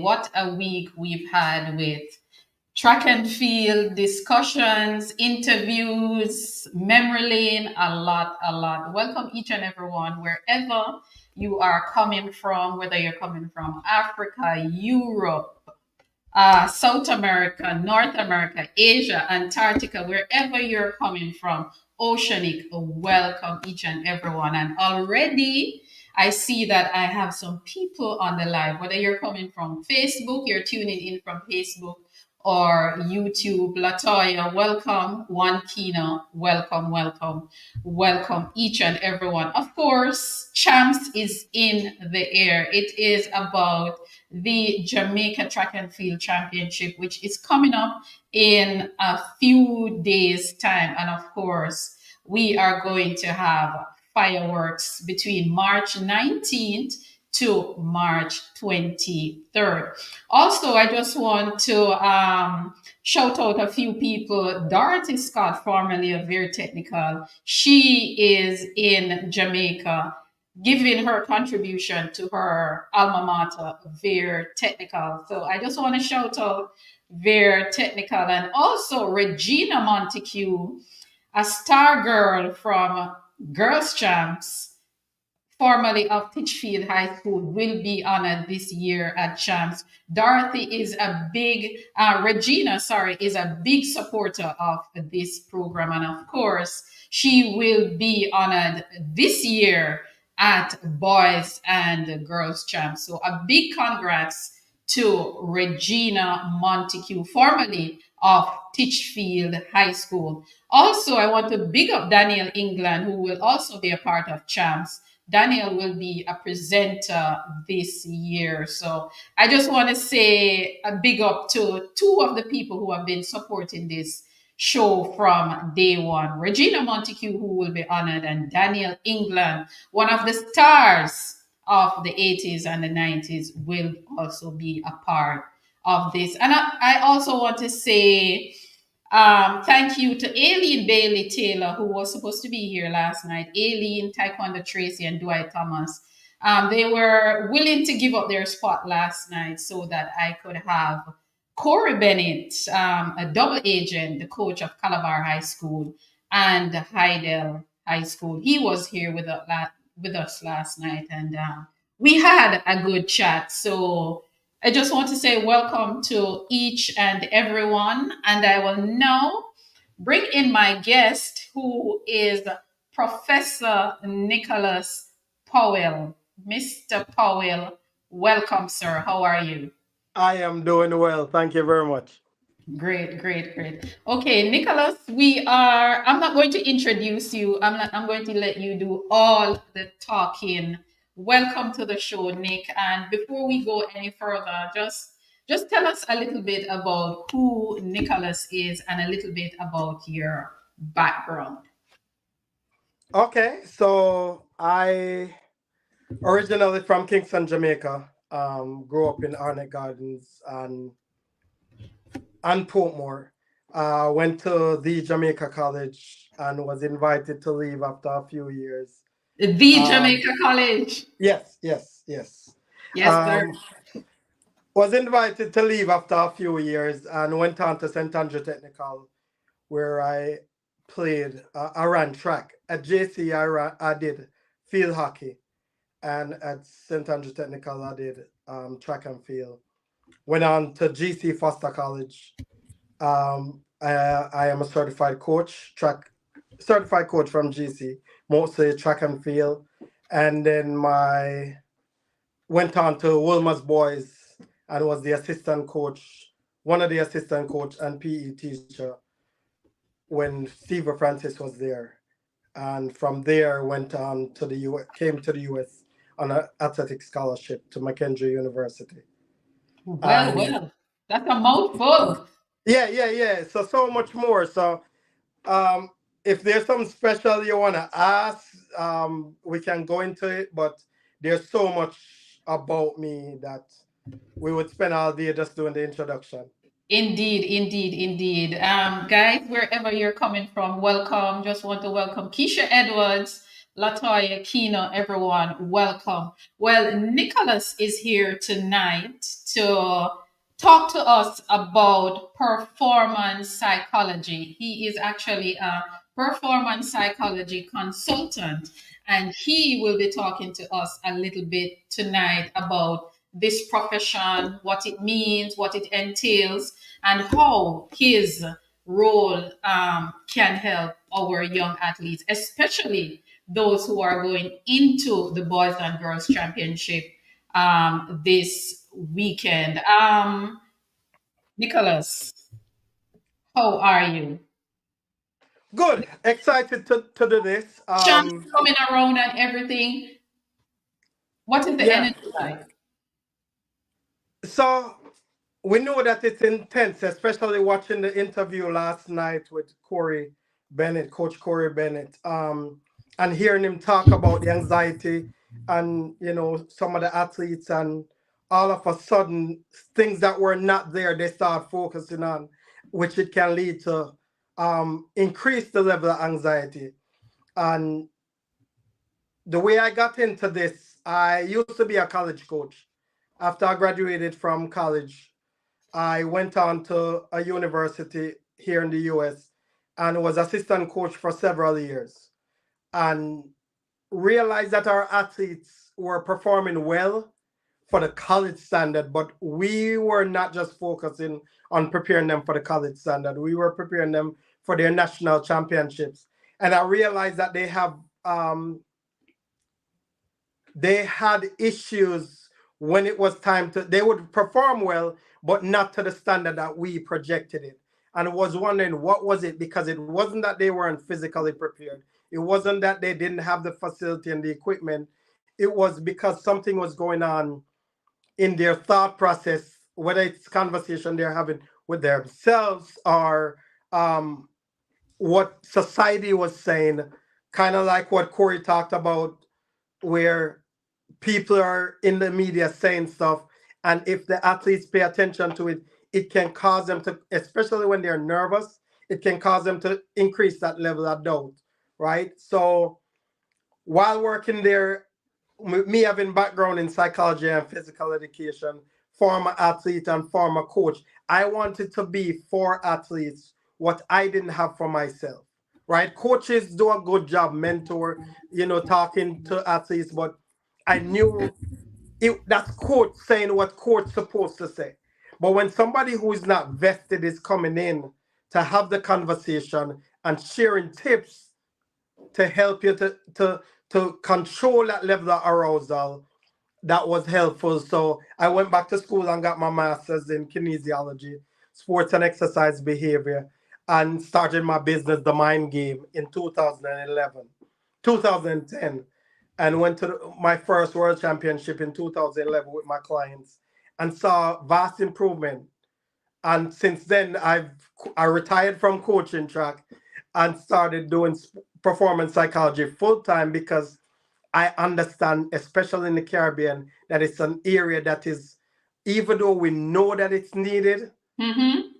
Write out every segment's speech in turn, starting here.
What a week we've had with track and field discussions, interviews, memory lane, a lot, a lot. Welcome each and everyone, wherever you are coming from, whether you're coming from Africa, Europe, South America, North America, Asia, Antarctica, wherever you're coming from, Oceanic, welcome each and everyone. And already I see that I have some people on the live, whether you're coming from Facebook, you're tuning in from Facebook or YouTube. Latoya, welcome. Juan Kino, welcome, welcome, welcome each and everyone. Of course, Champs is in the air. It is about the Jamaica Track and Field Championship, which is coming up in a few days' time. And of course, we are going to have fireworks between March 19th to March 23rd. Also, I just want to shout out a few people. Dorothy Scott, formerly of Very Technical, she is in Jamaica giving her contribution to her alma mater, Veer Technical. So I just want to shout out Veer Technical and also Regina Montague, a star girl from Girls Champs, formerly of Titchfield High School, will be honored this year at Champs. Dorothy is a big, Regina, sorry, is a big supporter of this program. And of course, she will be honored this year at Boys and Girls Champs. So a big congrats to Regina Montague, formerly of Titchfield High School. Also, I want to big up Daniel England, who will also be a part of Champs. Daniel will be a presenter this year. So I just want to say a big up to two of the people who have been supporting this show from day one. Regina Montague, who will be honored, and Daniel England, one of the stars of the 80s and the 90s, will also be a part of this. And I also want to say thank you to Aileen Bailey Taylor, who was supposed to be here last night. Aileen, Taekwondo Tracy, and Dwight Thomas. They were willing to give up their spot last night so that I could have Corey Bennett, a double agent, the coach of Calabar High School and Heidel High School. He was here with us last night, and we had a good chat. So I just want to say welcome to each and everyone, and I will now bring in my guest, who is Professor Nicholas Powell. Mr. Powell, welcome, sir. How are you? I am doing well. Thank you very much. Great, great, great. Okay, Nicholas, we are. I'm not going to introduce you. I'm going to let you do all the talking. Welcome to the show, Nick. And before we go any further, just tell us a little bit about who Nicholas is and a little bit about your background. Okay, so I originally from Kingston, Jamaica. Grew up in Arnett Gardens and Portmore. Went to the Jamaica College and was invited to leave after a few years. The Um, Jamaica College. yes, yes, yes. Yes, sir. Um, was invited to leave after a few years and went on to St. Andrew Technical, where I played. I ran track at JC. I did field hockey, and at St. Andrew Technical I did track and field. Went on to GC Foster College. I am a certified coach from GC, mostly track and field, and then my went on to Wilmer's Boys and was the assistant coach, one of the assistant coach and PE teacher when Steve Francis was there, and from there went on to the came to the US on an athletic scholarship to Mackenzie University. Well, And well, that's a mouthful. yeah, yeah, yeah. So much more. So um, if there's something special you wanna ask, we can go into it. But there's so much about me that we would spend all day just doing the introduction. Indeed, indeed, indeed. Guys, wherever you're coming from, welcome. Just want to welcome Keisha Edwards, Latoya, Kino, everyone, welcome. Well, Nicholas is here tonight to talk to us about performance psychology. He is actually a performance psychology consultant, and he will be talking to us a little bit tonight about this profession, what it means, what it entails, and how his role can help our young athletes, especially those who are going into the Boys and Girls Championship this weekend. Nicholas, how are you? Good. Excited to do this. Champs coming around and everything. What is the Yeah. energy like? So we know that it's intense, especially watching the interview last night with Corey Bennett, Coach Corey Bennett, and hearing him talk about the anxiety and some of the athletes, and all of a sudden things that were not there they start focusing on, which it can lead to increase the level of anxiety. And the way I got into this, I used to be a college coach. After I graduated from college, I went on to a university here in the US and was assistant coach for several years, and realized that our athletes were performing well for the college standard, but we were not just focusing on preparing them for the college standard. We were preparing them for their national championships. And I realized that they had issues when it was time to, they would perform well but not to the standard that we projected it. And I was wondering what was it, because it wasn't that they weren't physically prepared, it wasn't that they didn't have the facility and the equipment. It was because something was going on in their thought process, whether it's conversation they're having with themselves or um, what society was saying, kind of like what Corey talked about, where people are in the media saying stuff, and if the athletes pay attention to it, it can cause them to, especially when they're nervous, it can cause them to increase that level of doubt, right? So while working there, me having background in psychology and physical education, former athlete and former coach, I wanted to be for athletes what I didn't have for myself, right? Coaches do a good job, mentor, talking to athletes, but I knew that's coach saying what coach supposed to say. But when somebody who is not vested is coming in to have the conversation and sharing tips to help you to control that level of arousal, that was helpful. So I went back to school and got my master's in kinesiology, sports and exercise behavior, and started my business, The Mind Game, in 2011, 2010, and went to my first world championship in 2011 with my clients and saw vast improvement. And since then, I retired from coaching track and started doing performance psychology full time, because I understand, especially in the Caribbean, that it's an area that is, even though we know that it's needed,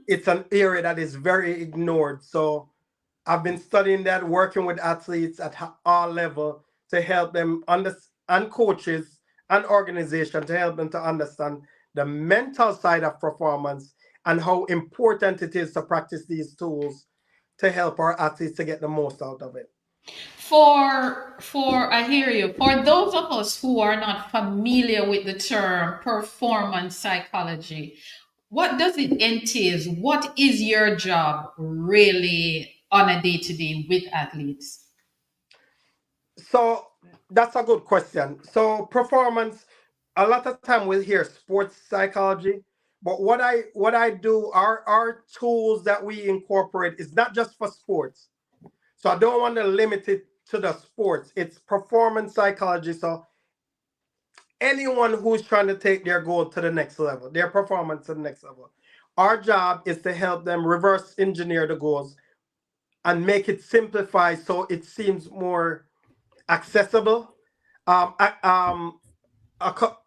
it's an area that is very ignored. So I've been studying that, working with athletes at all level to help them understand, and coaches and organization to help them to understand the mental side of performance and how important it is to practice these tools to help our athletes to get the most out of it. For I hear you. For those of us who are not familiar with the term performance psychology, what does it entail? What is your job really on a day to day with athletes? So that's a good question. So performance, a lot of time we'll hear sports psychology, but what I do, our tools that we incorporate is not just for sports. So I don't want to limit it to the sports. It's performance psychology. So anyone who's trying to take their goal to the next level, their performance to the next level, our job is to help them reverse engineer the goals and make it simplified so it seems more accessible, um, um,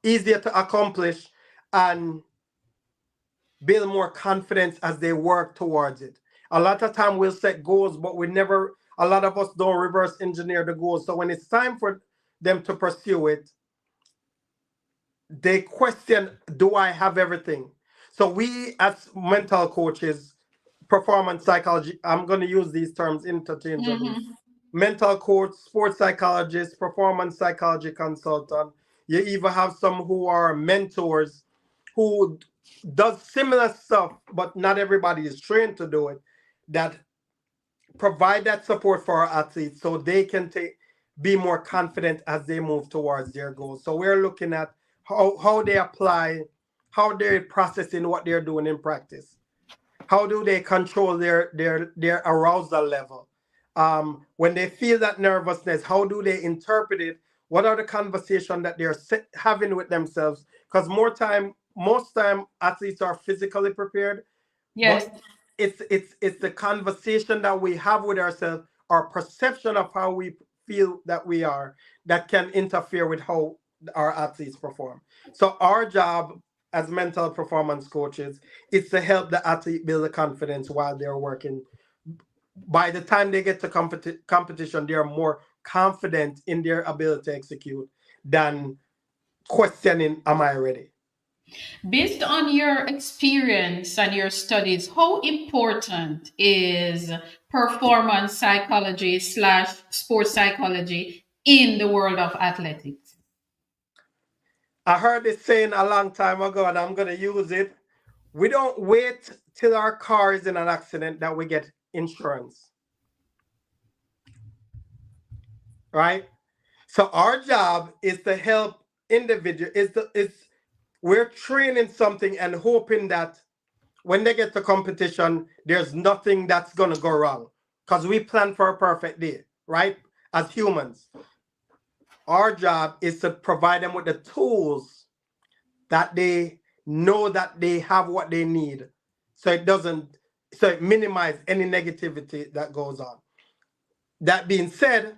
easier to accomplish, and build more confidence as they work towards it. A lot of time we'll set goals, but we never a lot of us don't reverse engineer the goals. So when it's time for them to pursue it, they question, do I have everything? So we as mental coaches, performance psychology, I'm going to use these terms interchangeably. Mm-hmm. Mental coach, sports psychologist, performance psychology consultant. You even have some who are mentors who does similar stuff, but not everybody is trained to do it. That provide that support for our athletes so they can be more confident as they move towards their goals. So we're looking at how they apply, how they're processing what they're doing in practice. How do they control their arousal level? When they feel that nervousness, how do they interpret it? What are the conversations that they're having with themselves? Because most time athletes are physically prepared, Yes. but it's the conversation that we have with ourselves, our perception of how we feel that we are, that can interfere with how our athletes perform. So our job as mental performance coaches is to help the athlete build the confidence while they're working. By the time they get to competition, they're more confident in their ability to execute than questioning, am I ready? Based on your experience and your studies, how important is performance psychology slash sports psychology in the world of athletics? I heard this saying a long time ago, and I'm going to use it. We don't wait till our car is in an accident that we get insurance, right? So our job is to help individual. We're training something and hoping that when they get to competition, there's nothing that's gonna go wrong, because we plan for a perfect day, right? As humans, our job is to provide them with the tools that they know that they have what they need, so it minimizes any negativity that goes on. That being said,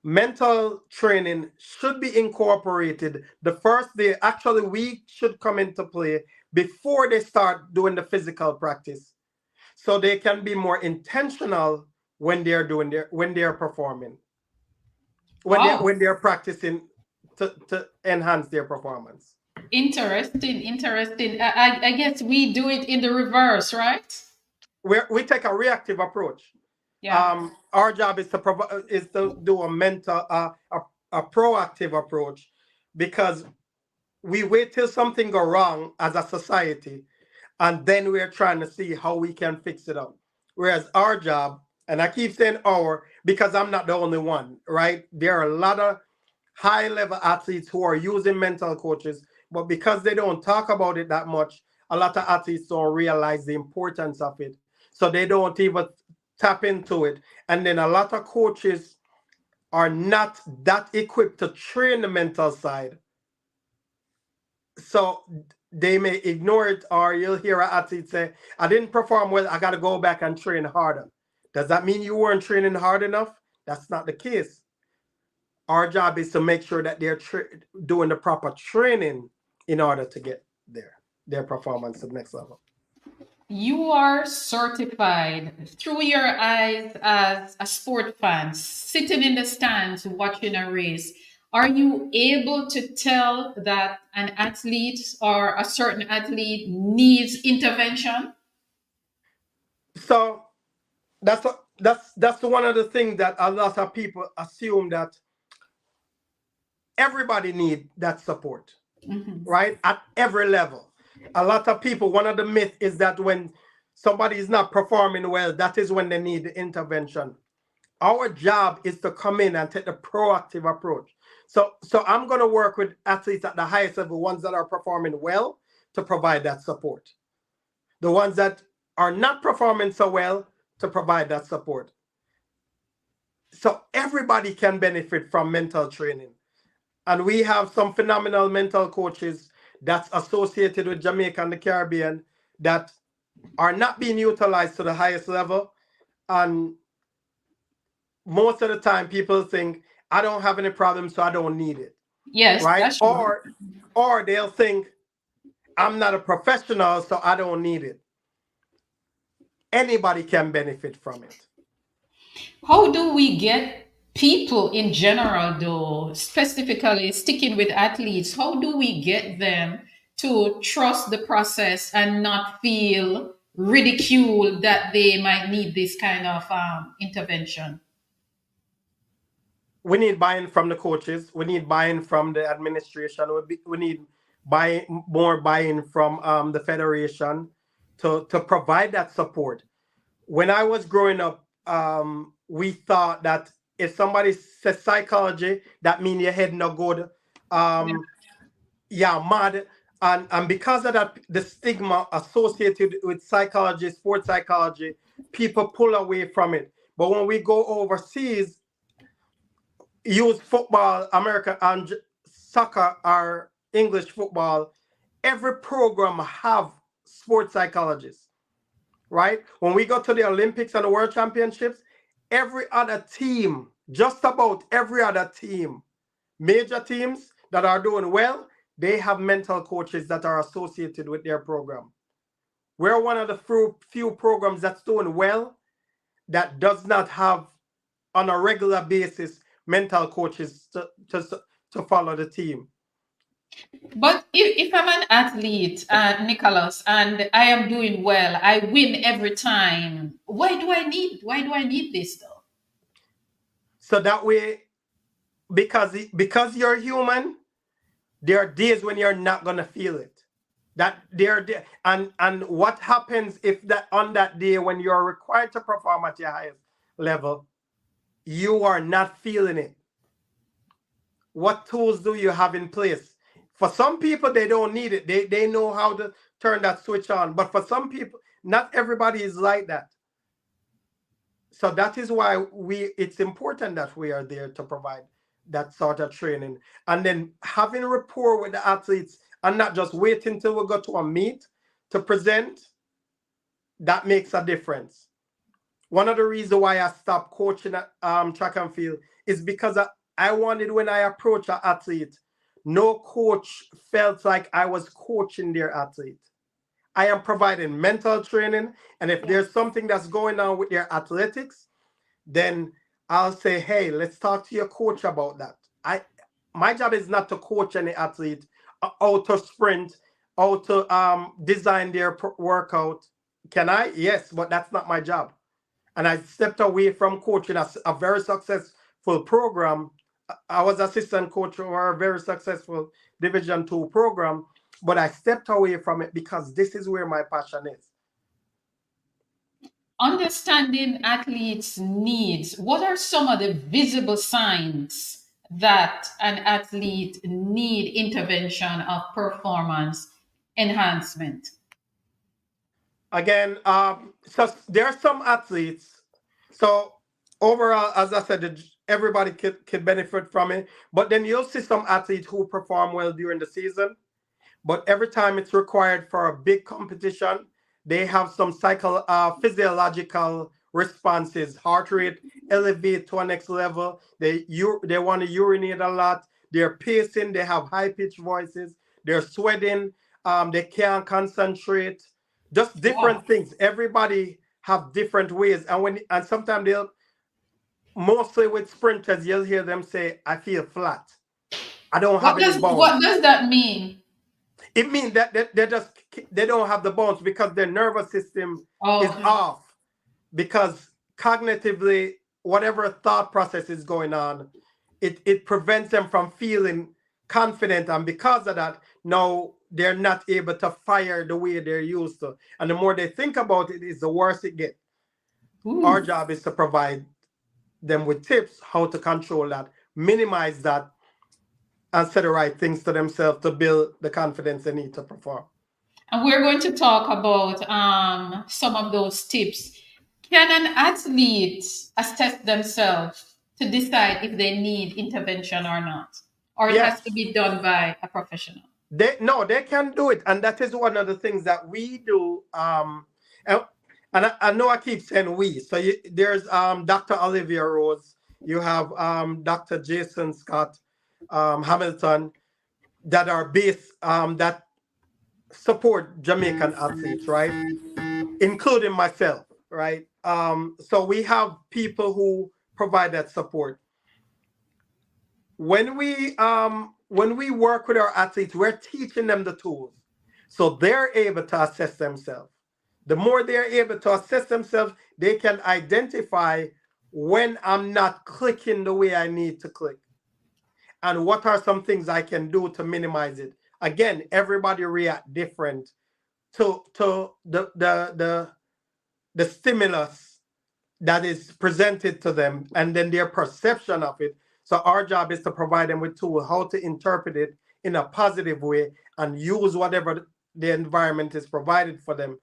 mental training should be incorporated the first day. Actually, we should come into play before they start doing the physical practice, so they can be more intentional when they're when they're performing, Wow. when they're practicing to enhance their performance. Interesting, interesting. I guess we do it in the reverse, right? We take a reactive approach. Yeah. Our job is to provide, is to do a mental a proactive approach, because we wait till something go wrong as a society, and then we're trying to see how we can fix it up. Whereas our job, and I keep saying our because I'm not the only one, right? There are a lot of high level athletes who are using mental coaches, but because they don't talk about it that much, a lot of athletes don't realize the importance of it. So they don't even tap into it. And then a lot of coaches are not that equipped to train the mental side. So they may ignore it, or you'll hear an athlete say, I didn't perform well, I got to go back and train harder. Does that mean you weren't training hard enough? That's not the case. Our job is to make sure that they're doing the proper training in order to get their performance to the next level. You are certified through your eyes as a sport fan, sitting in the stands watching a race. Are you able to tell that an athlete or a certain athlete needs intervention? So that's one of the things that a lot of people assume, that everybody need that support, Mhm. right? At every level. A lot of people, one of the myths is that when somebody is not performing well, that is when they need the intervention. Our job is to come in and take the proactive approach. So I'm going to work with athletes at the highest level, ones that are performing well, to provide that support. The ones that are not performing so well, to provide that support. So everybody can benefit from mental training. And we have some phenomenal mental coaches that's associated with Jamaica and the Caribbean that are not being utilized to the highest level. And most of the time people think, I don't have any problems, so I don't need it, Yes, right? that's true. Or they'll think, I'm not a professional, so I don't need it. Anybody can benefit from it. How do we get people in general, though, specifically sticking with athletes, how do we get them to trust the process and not feel ridiculed that they might need this kind of intervention? We need buy-in from the coaches. We need buy-in from the administration. We need more buy-in from the federation to provide that support. When I was growing up, we thought that if somebody says psychology, that means your head no good. Um, yeah, mad. And because of that, the stigma associated with psychology, sports psychology, people pull away from it. But when we go overseas, use football, American and soccer or English football, every program have sports psychologists, right? When we go to the Olympics and the World Championships, every other team, just about every other team, major teams that are doing well, they have mental coaches that are associated with their program. We're one of the few programs that's doing well that does not have on a regular basis mental coaches to follow the team. But if I'm an athlete, Nicholas, and I am doing well, I win every time. Why do I need this though? So that way, because you're human, there are days when you're not gonna feel it. That there and what happens if that on that day when you're required to perform at your highest level, you are not feeling it? What tools do you have in place? For some people, they don't need it. They know how to turn that switch on. But for some people, not everybody is like that. So that is why it's important that we are there to provide that sort of training. And then having rapport with the athletes and not just waiting till we go to a meet to present, that makes a difference. One of the reasons why I stopped coaching at track and field is because I wanted, when I approach an athlete, no coach felt like I was coaching their athlete. I am providing mental training, and if there's something that's going on with their athletics, then I'll say, hey, let's talk to your coach about that. My job is not to coach any athlete how to sprint, how to design their workout. Can I? Yes, but that's not my job. And I stepped away from coaching a very successful program. I was assistant coach for a very successful Division 2 program, but I stepped away from it because this is where my passion is. Understanding athletes' needs. What are some of the visible signs that an athlete need intervention of performance enhancement? Again, so there are some athletes. So overall, as I said, everybody could benefit from it. But then you'll see some athletes who perform well during the season, but every time it's required for a big competition, they have some physiological responses. Heart rate elevate to a next level. They want to urinate a lot. They're pacing. They have high pitched voices. They're sweating. They can't concentrate. Just Wow. different things. Everybody have different ways, and sometimes they'll, mostly with sprinters, you'll hear them say, "I feel flat. I don't have What any does what bounce." does that mean? It means that they don't have the bones because their nervous system is Okay. off, because cognitively whatever thought process is going on, it prevents them from feeling confident, and because of that, now they're not able to fire the way they're used to, and the more they think about it is the worse it gets. Our Ooh. job is to provide them with tips how to control that, minimize that, and say the right things to themselves to build the confidence they need to perform. And we're going to talk about some of those tips. Can an athlete assess themselves to decide if they need intervention or not? Or it has to Yes, be done by a professional? they no, they can do it, and that is one of the things that we do. And, I know I keep saying we. So there's Dr. Olivia Rose. You have Dr. Jason Scott Hamilton that are based that support Jamaican athletes, right? Including myself, right? So we have people who provide that support. When we work with our athletes, we're teaching them the tools so they're able to assess themselves. The more they're able to assess themselves, they can identify when I'm not clicking the way I need to click, and what are some things I can do to minimize it. Again, everybody react different to the stimulus that is presented to them, and then their perception of it. So our job is to provide them with tools how to interpret it in a positive way and use whatever the environment is provided for them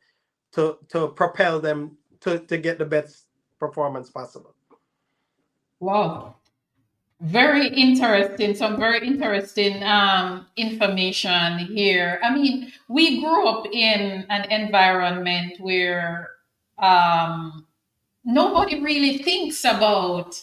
to propel them to get the best performance possible. Wow. Very interesting. Some very interesting information here. I mean, we grew up in an environment where nobody really thinks about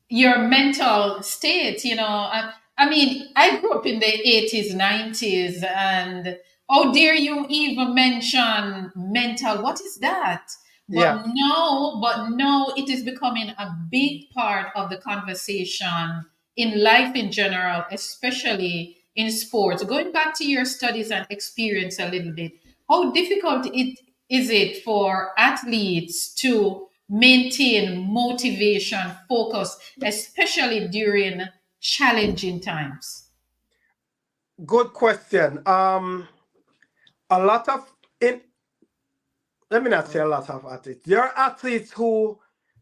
your mental state. I mean, I grew up in the 80s, 90s, and how dare you even mention mental? What is that? Yeah, But now it is becoming a big part of the conversation in life in general, especially in sports. Going back to your studies and experience a little bit, how difficult it is it for athletes to maintain motivation, focus, especially during challenging times? good question. A lot of in Let me not say a lot of athletes. There are athletes who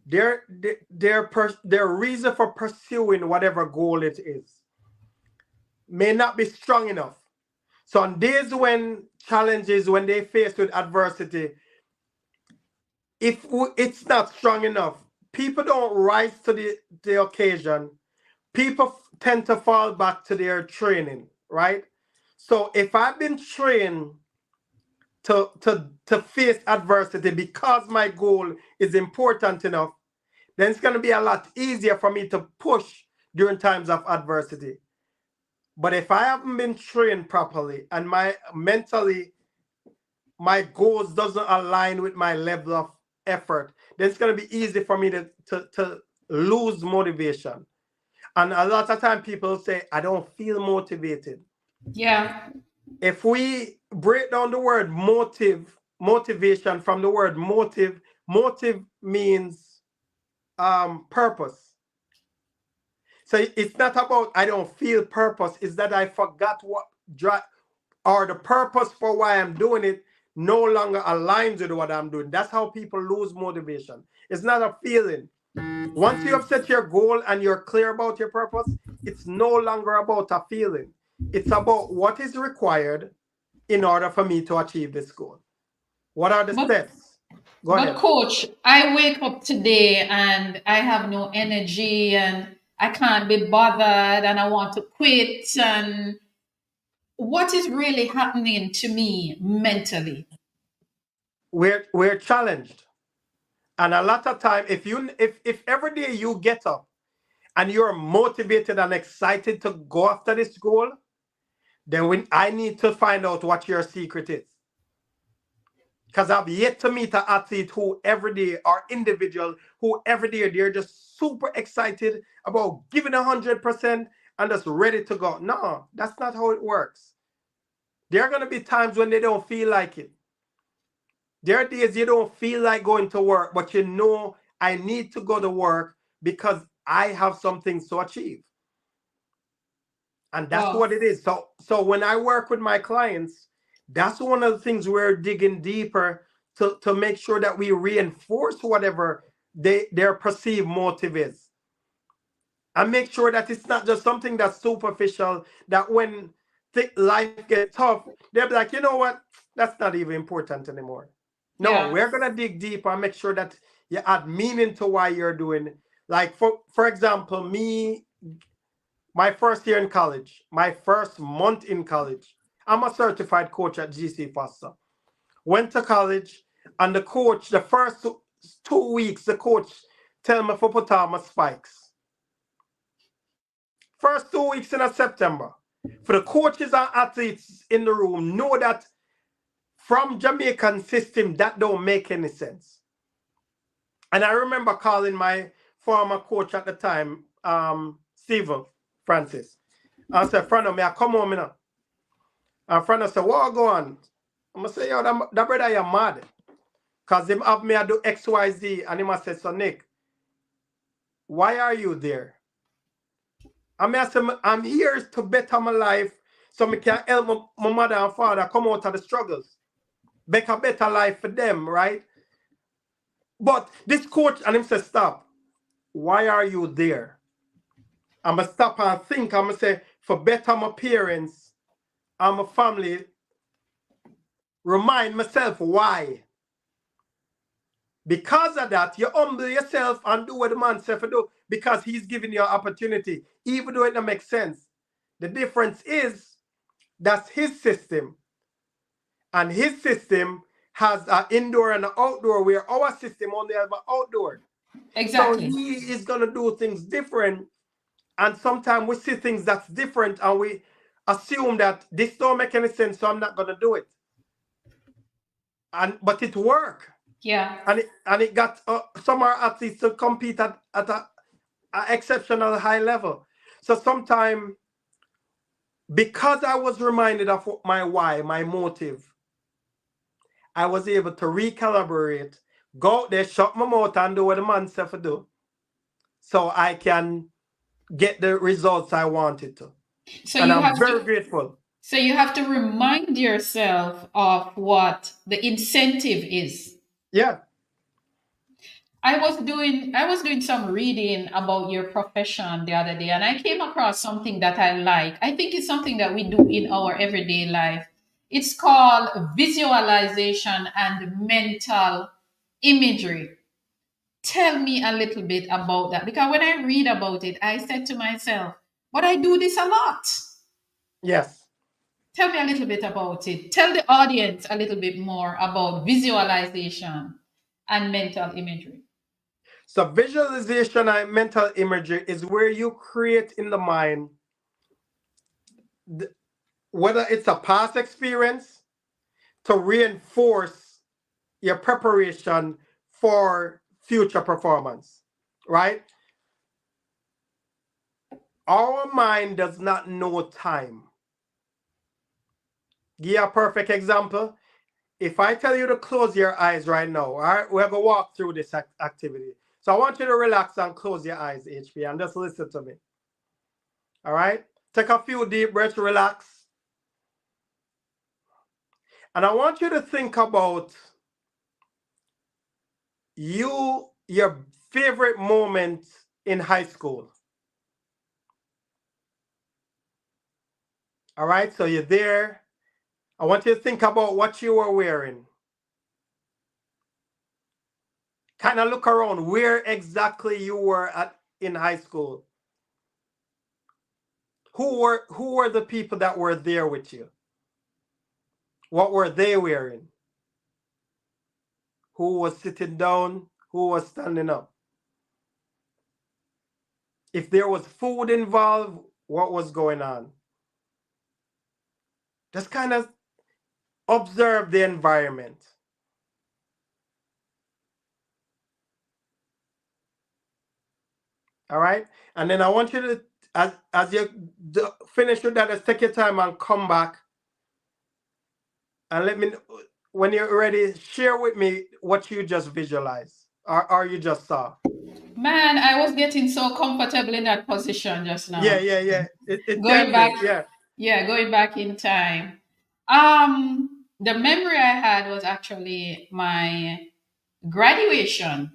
their reason for pursuing whatever goal it is may not be strong enough. So on days when challenges, when they face with adversity, if it's not strong enough, people don't rise to the occasion. People tend to fall back to their training, right? So if I've been trained to face adversity because my goal is important enough, then it's going to be a lot easier for me to push during times of adversity. But if I haven't been trained properly and my mentally my goals doesn't align with my level of effort, then it's going to be easy for me to lose motivation. And a lot of time people say, I don't feel motivated. Yeah. If we break down the word motivation from the word motive means purpose. So it's not about I don't feel purpose, it's that I forgot what or the purpose for why I'm doing it no longer aligns with what I'm doing. That's how people lose motivation. It's not a feeling. Once you have set your goal and you're clear about your purpose, it's no longer about a feeling. It's about what is required in order for me to achieve this goal. What are the But steps? Go but ahead. coach, I wake up today and I have no energy and I can't be bothered and I want to quit, and what is really happening to me mentally? We're challenged. And a lot of time, if every day you get up and you're motivated and excited to go after this goal, then I need to find out what your secret is. Because I've yet to meet an athlete who every day, or individual who every day they're just super excited about giving 100% and just ready to go. No, that's not how it works. There are going to be times when they don't feel like it. There are days you don't feel like going to work, but you know I need to go to work because I have some things to achieve. And that's Wow. what it is. So when I work with my clients, that's one of the things we're digging deeper to make sure that we reinforce whatever their perceived motive is. And make sure that it's not just something that's superficial, that when life gets tough, they'll be like, you know what? That's not even important anymore. No, Yeah. we're gonna dig deeper and make sure that you add meaning to why you're doing. Like for example, me, my first year in college, my first month in college, I'm a certified coach at GC Foster. Went to college, and the coach, the first 2 weeks, the coach tell me for put on my spikes. First 2 weeks in September. For the coaches and athletes in the room, know that from Jamaican system, that don't make any sense. And I remember calling my former coach at the time, Steven Francis. I said, friend of me, I come home, you know. And friend of said, what go on? I'm gonna say, yo, that brother, you're mad. Cause him have me I do XYZ. And him I said, so Nick, why are you there? I mean, I said, I'm here to better my life so I can help my mother and father come out of the struggles. Make a better life for them, right? But this coach, and him said, stop. Why are you there? I'm going to stop and think. I'm going to say, for better my parents and my family, remind myself why. Because of that, you humble yourself and do what the man said to do because he's giving you an opportunity, even though it don't make sense. The difference is that's his system. And his system has an indoor and an outdoor, where our system only has an outdoor. Exactly. So he is going to do things different. And sometimes we see things that's different and we assume that this don't make any sense, so I'm not going to do it. But it worked. Yeah. And it got some of our athletes to compete at an exceptional high level. So sometimes, because I was reminded of my why, my motive, I was able to recalibrate, go out there, shut my mouth and do what the man said to do, so I can get the results I wanted to. So And you I'm have very to grateful. so you have to remind yourself of what the incentive is. Yeah. I was doing some reading about your profession the other day, and I came across something that I like. I think it's something that we do in our everyday life. It's called visualization and mental imagery. Tell me a little bit about that, because when I read about it, I said to myself, but I do this a lot. Yes. Tell me a little bit about it. Tell the audience a little bit more about visualization and mental imagery. So visualization and mental imagery is where you create in the mind, whether it's a past experience, to reinforce your preparation for future performance, right? Our mind does not know time. Give you a perfect example. If I tell you to close your eyes right now, all right, we're going to walk through this activity. So I want you to relax and close your eyes, HP, and just listen to me. All right? Take a few deep breaths, relax. And I want you to think about your favorite moment in high school. All right? So you're there. I want you to think about what you were wearing. Kind of look around where exactly you were in high school. Who were the people that were there with you? What were they wearing? Who was sitting down? Who was standing up? If there was food involved, what was going on? Just kind of observe the environment. All right? And then I want you to, as you finish with that, just take your time and come back and let me, when you're ready, share with me what you just visualized or you just saw. Man, I was getting so comfortable in that position just Yeah, now. yeah, yeah. It Going can be. back, Yeah. yeah, going back in time. The memory I had was actually my graduation.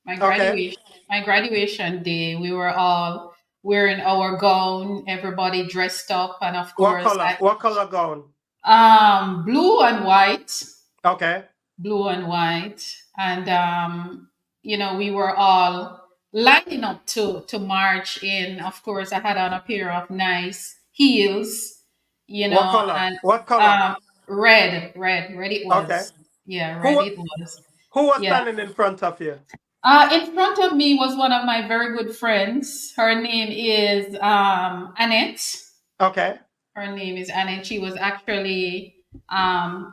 My Okay. graduation, my graduation day. We were all wearing our gown, everybody dressed up, and of What course, color? What color gown? blue and white, Okay. blue and white, and we were all lining up to march in. Of course, I had on a pair of nice heels, What color? and What color? um, red it Okay. was. Yeah, red Who it was. who was Yeah. standing in front of you? In front of me was one of my very good friends. Her name is Annette. Okay. Her name is Annette. She was actually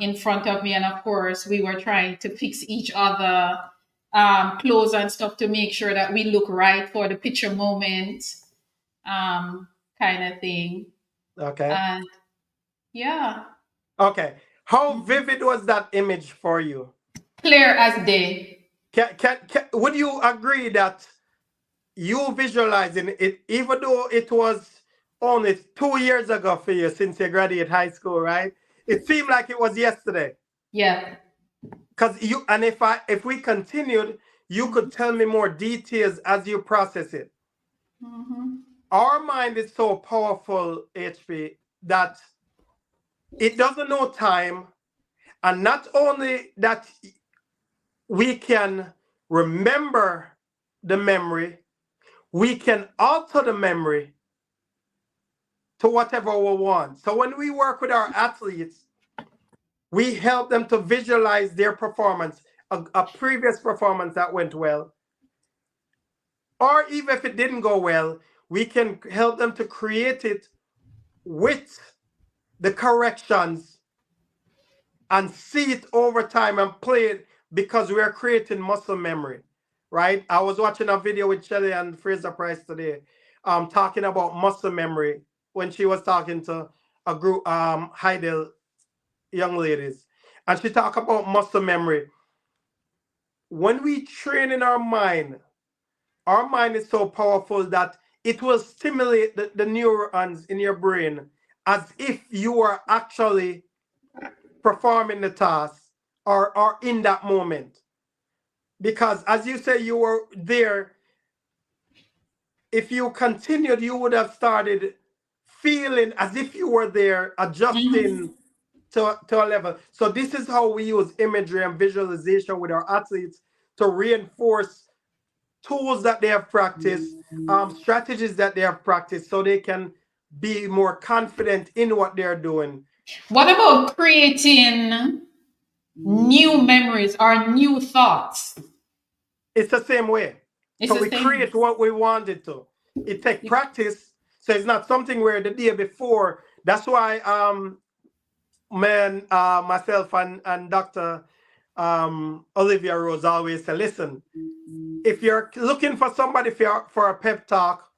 in front of me, and of course, we were trying to fix each other. clothes and stuff to make sure that we look right for the picture moment, kind of thing. Okay. And yeah, Okay. How mhm. vivid was that image for you? Clear as day. Would you agree that you visualizing it, even though it was only 2 years ago for you since you graduated high school, right? It seemed like it was yesterday. Yeah. Cause you and if we continued, you could tell me more details as you process it. Mhm. Our mind is so powerful, HP, that it doesn't know time, and not only that we can remember the memory, we can alter the memory to whatever we want. So when we work with our athletes, we help them to visualize their performance, a previous performance that went well, or even if it didn't go well, we can help them to create it with the corrections and see it over time and play it because we are creating muscle memory, right? I was watching a video with Shelly and Fraser Price today, talking about muscle memory when she was talking to a group, Heidel young ladies, and she talked about muscle memory. When we train in our mind is so powerful that it will stimulate the neurons in your brain as if you are actually performing the task or in that moment. Because as you say, you were there. If you continued, you would have started feeling as if you were there, Mhm. adjusting to a level. So this is how we use imagery and visualization with our athletes to reinforce tools that they have practiced, strategies that they have practiced, so they can be more confident in what they're doing. What about creating new memories or new thoughts? It's the same way. It's So the we same. create what we wanted to. It takes practice. So it's not something where the day before. That's why myself and Dr. Olivia Rose always say, listen, if you're looking for somebody for a pep talk,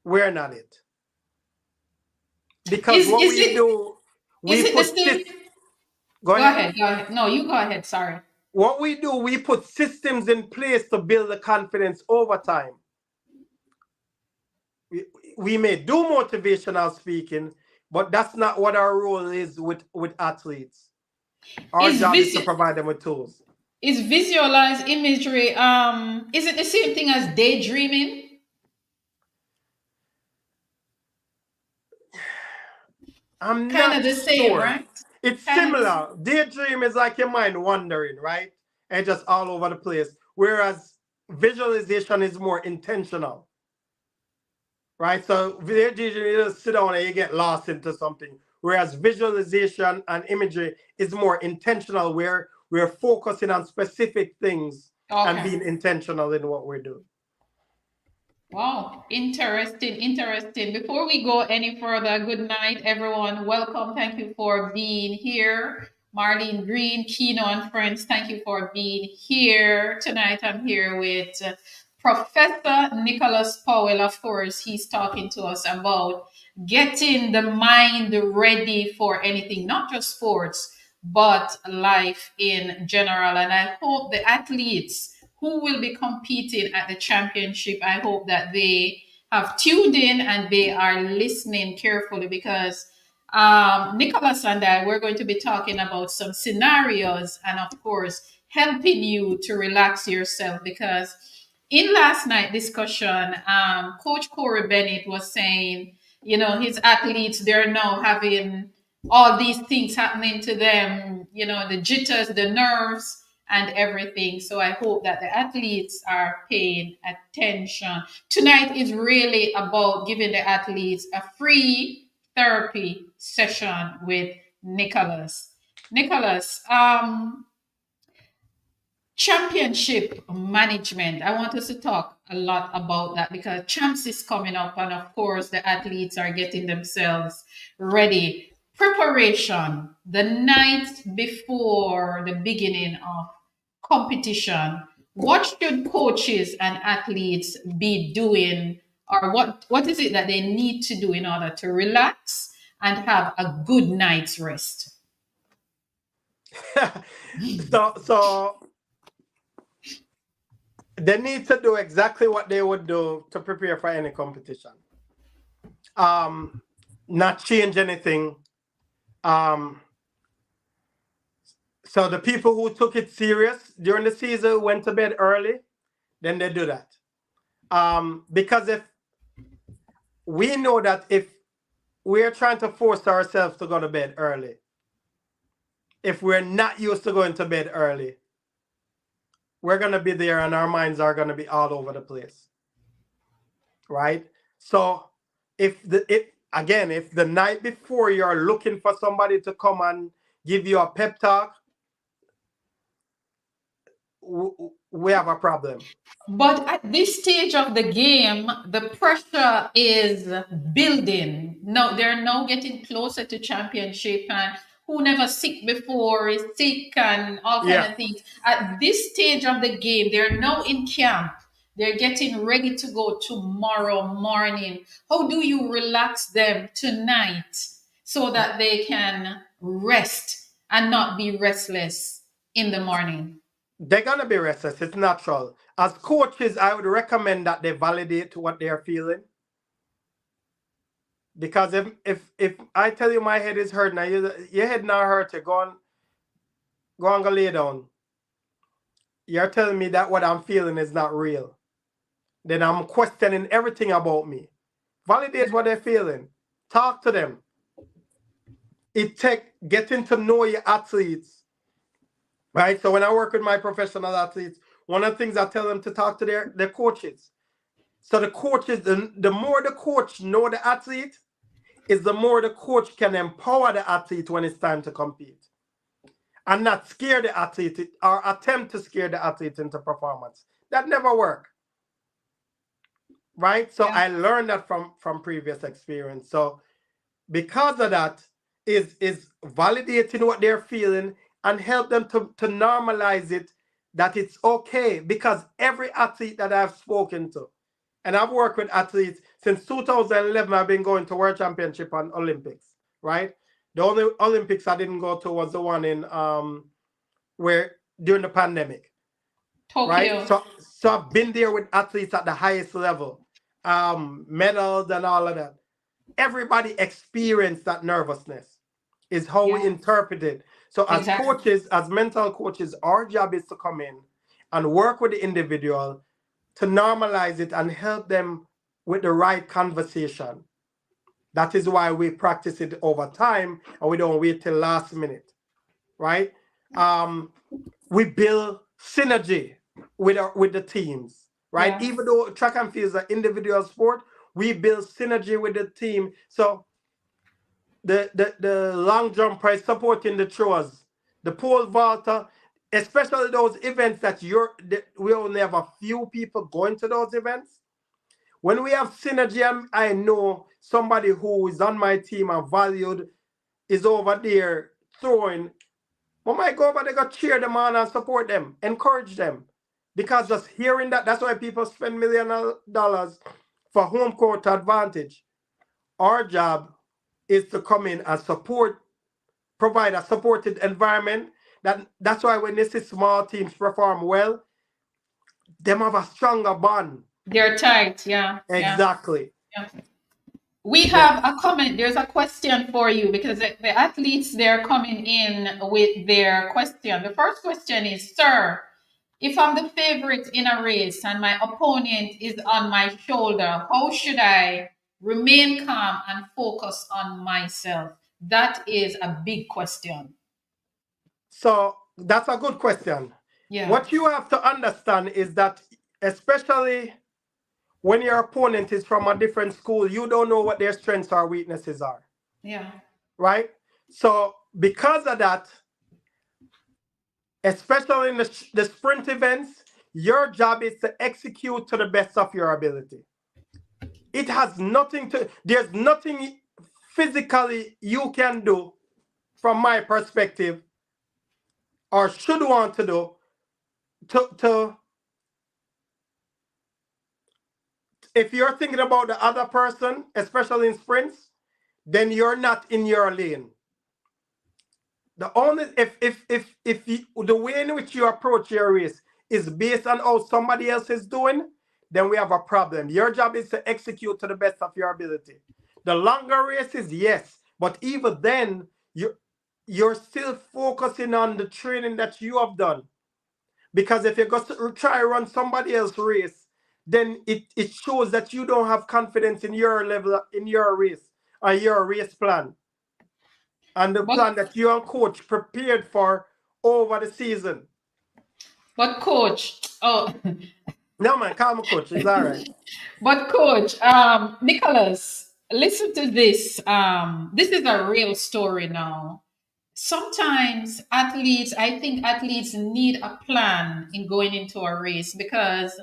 we're not it. Because what Is we it do, is we it the put same? go Go ahead. ahead. Go ahead. No, you go ahead. Sorry. What we do, we put systems in place to build the confidence over time. We, we may do motivational speaking, but that's not what our role is with athletes. Our Is job is to vis provide them with tools. is visualized imagery? Is it the same thing as daydreaming? I'm Kind not of the same, sure. right? It's Kind of this. similar. Daydream is like your mind wandering, right? And just all over the place. Whereas visualization is more intentional, right? So daydream, you just sit down and you get lost into something. Whereas visualization and imagery is more intentional, where we're focusing on specific things and Okay. being intentional in what we're doing. Wow, interesting, interesting. Before we go any further, good night, everyone. Welcome. Thank you for being here. Marlene Green, Kino, and friends, thank you for being here. Tonight, I'm here with Professor Nicholas Powell. Of course, he's talking to us about getting the mind ready for anything, not just sports, but life in general. And I hope the athletes who will be competing at the championship, I hope that they have tuned in and they are listening carefully because Nicholas and I, we're going to be talking about some scenarios and, of course, helping you to relax yourself because in last night discussion, Coach Corey Bennett was saying, you know, his athletes, they're now having all these things happening to them, you know, the jitters, the nerves, and everything. So I hope that the athletes are paying attention. Tonight is really about giving the athletes a free therapy session with Nicholas. Nicholas, championship management. I want us to talk a lot about that because champs is coming up, and of course, the athletes are getting themselves ready. Preparation the night before the beginning of competition. what should coaches and athletes be doing, or what is it that they need to do in order to relax and have a good night's rest? So they need to do exactly what they would do to prepare for any competition. Not change anything. So the people who took it serious during the season went to bed early, then they do that. Because if we know that if we're trying to force ourselves to go to bed early, if we're not used to going to bed early, we're going to be there and our minds are going to be all over the place. Right? So if the night before you're looking for somebody to come and give you a pep talk, we have a problem. But at this stage of the game, the pressure is building. No, they're now getting closer to championship, and who never sick before is sick and all kind of things. At this stage of the game, they're now in camp. They're getting ready to go tomorrow morning. How do you relax them tonight so that they can rest and not be restless in the morning? They're gonna be restless. It's natural. As coaches, I would recommend that they validate what they are feeling. Because if I tell you my head is hurting, now your head not hurt, you go and go lay down. You're telling me that what I'm feeling is not real. Then I'm questioning everything about me. Validate what they're feeling. Talk to them. It takes getting to know your athletes. Right? So when I work with my professional athletes, one of the things I tell them to talk to their coaches. So the coaches, the more the coach know the athlete, is the more the coach can empower the athlete when it's time to compete. And not scare the athlete or attempt to scare the athlete into performance. That never works. Right? So I learned that from previous experience. So because of that, is validating what they're feeling and help them to normalize it, that it's okay. Because every athlete that I've spoken to, and I've worked with athletes since 2011, I've been going to World Championship and Olympics, right? The only Olympics I didn't go to was the one in where during the pandemic. Tokyo. Right? So I've been there with athletes at the highest level, medals and all of that. Everybody experienced that nervousness, is how we interpret it. So as coaches, as mental coaches, our job is to come in and work with the individual to normalize it and help them with the right conversation. That is why we practice it over time and we don't wait till last minute, right? We build synergy with the teams, right? Yes. Even though track and field is an individual sport, we build synergy with the team. So the long jumper is supporting the throwers, the pole vaulter, especially those events that we only have a few people going to those events. When we have synergy, I know somebody who is on my team and valued is over there throwing. But I go over there, go cheer them on and support them, encourage them. Because just hearing that, that's why people spend $millions for home court advantage. Our job is to come in and provide a supported environment. That's why when they see small teams perform well, them have a stronger bond. They're tight, yeah. Exactly. Yeah. We have a comment. There's a question for you because the athletes, they're coming in with their question. The first question is, sir, if I'm the favorite in a race and my opponent is on my shoulder, how should I remain calm and focus on myself? That is a big question. So that's a good question. Yeah. What you have to understand is that, especially when your opponent is from a different school, you don't know what their strengths or weaknesses are. Yeah. Right? So because of that, especially in the sprint events, your job is to execute to the best of your ability. It has there's nothing physically you can do, from my perspective, or should want to do to if you're thinking about the other person, especially in sprints, then you're not in your lane. The only if you, the way in which you approach your race is based on how somebody else is doing, then we have a problem. Your job is to execute to the best of your ability. The longer races, yes, but even then, you're still focusing on the training that you have done. Because if you go to try to run somebody else's race, then it shows that you don't have confidence in your level in your race or your race plan and the But plan that you and coach prepared for over the season. but coach, oh, No man, calm coach, it's all right. but coach, Nicholas, listen to this. This is a real story now. Sometimes athletes, I think athletes need a plan in going into a race because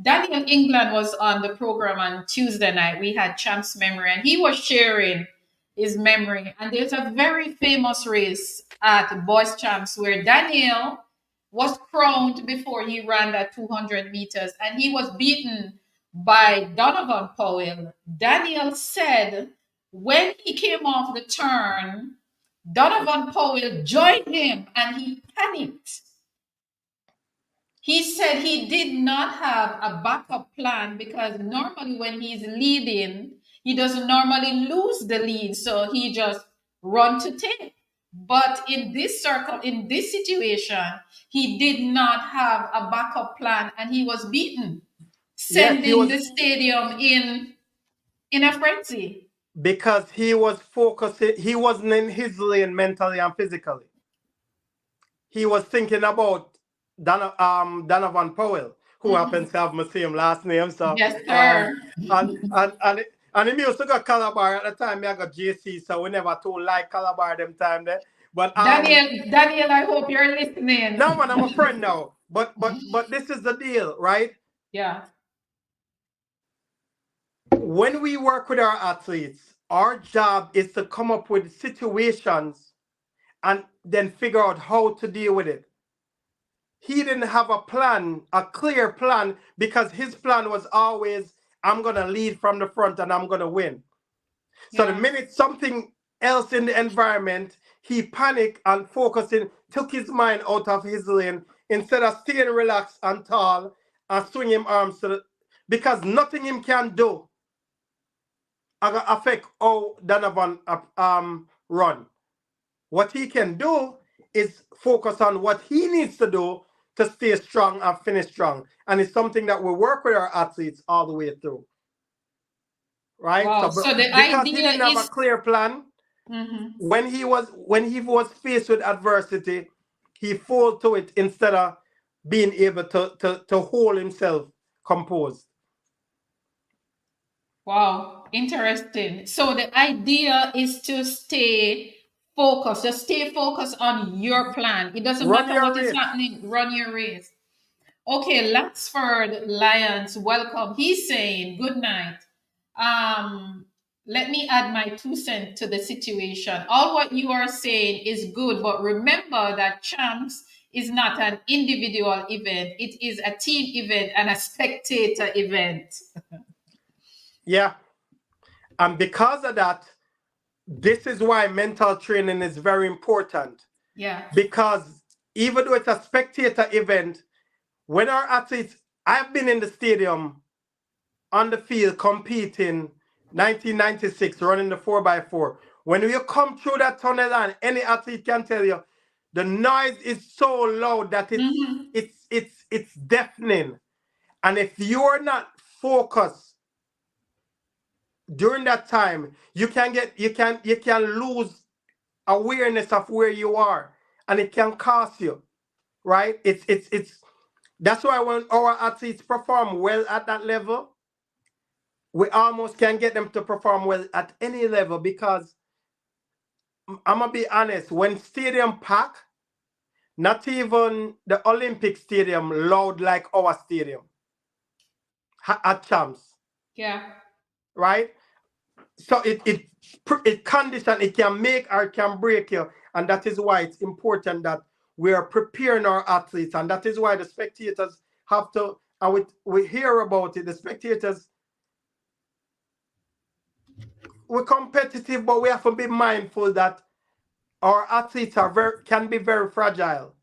Daniel England was on the program on Tuesday night. We had Champs Memory and he was sharing his memory. And there's a very famous race at Boys Champs where Daniel was crowned before he ran that 200 meters and he was beaten by Donovan Powell. Daniel said when he came off the turn, Donovan Powell joined him and he panicked. He said he did not have a backup plan because normally when he's leading, he doesn't normally lose the lead, so he just run to take. But in this situation, he did not have a backup plan and he was beaten, Yes, he sending was the stadium in a frenzy. because he was focusing, he wasn't in his lane mentally and physically. He was thinking about Donovan Powell, who Mhm. happens to have my same last name. So Yes, um sir. and him used to go Calabar at the time. Me I got JC, so we never told like Calabar them time there. But Daniel, I hope you're no listening. man, I'm a friend now. But this is the deal, right? Yeah. When we work with our athletes, our job is to come up with situations and then figure out how to deal with it. He didn't have a plan, a clear plan, because his plan was always, I'm going to lead from the front and I'm going to win. So the Yeah. minute something else in the environment, he panicked and focusing, took his mind out of his lane instead of staying relaxed and tall and swinging arms to the, because nothing him can do affect how Donovan run. What he can do is focus on what he needs to do to stay strong and finish strong. And it's something that we work with our athletes all the way through. Right? Wow. So So the because he idea didn't have a is, clear plan, mhm. when he was faced with adversity, he fall to it instead of being able to hold himself composed. Wow, interesting. So the idea is to stay focused. Just stay focused on your plan. It doesn't Run matter your what is race. happening. Run your race. Okay, Lansford Lyons, welcome. He's saying good night. Um, Let me add my 2 cents to the situation. All what you are saying is good, but remember that champs is not an individual event. It is a team event and a spectator event. Yeah. And because of that, this is why mental training is very important. Yeah. Because even though it's a spectator event, when our athletes, I've been in the stadium on the field competing 1996, running the 4x4. When you come through that tunnel and any athlete can tell you, the noise is so loud that it's Mhm. it's it's it's deafening. And if you're not focused during that time, you can lose awareness of where you are, and it can cost you, right? It's that's why when our athletes perform well at that level, we almost can get them to perform well at any level because I'm gonna be honest, when stadium pack, not even the Olympic stadium loud like our stadium at champs, Yeah. right? So it condition, it can make or can break you, and that is why it's important that we are preparing our athletes, and that is why the spectators have to, and we hear about it, the spectators we're competitive, but we have to be mindful that our athletes can be very fragile,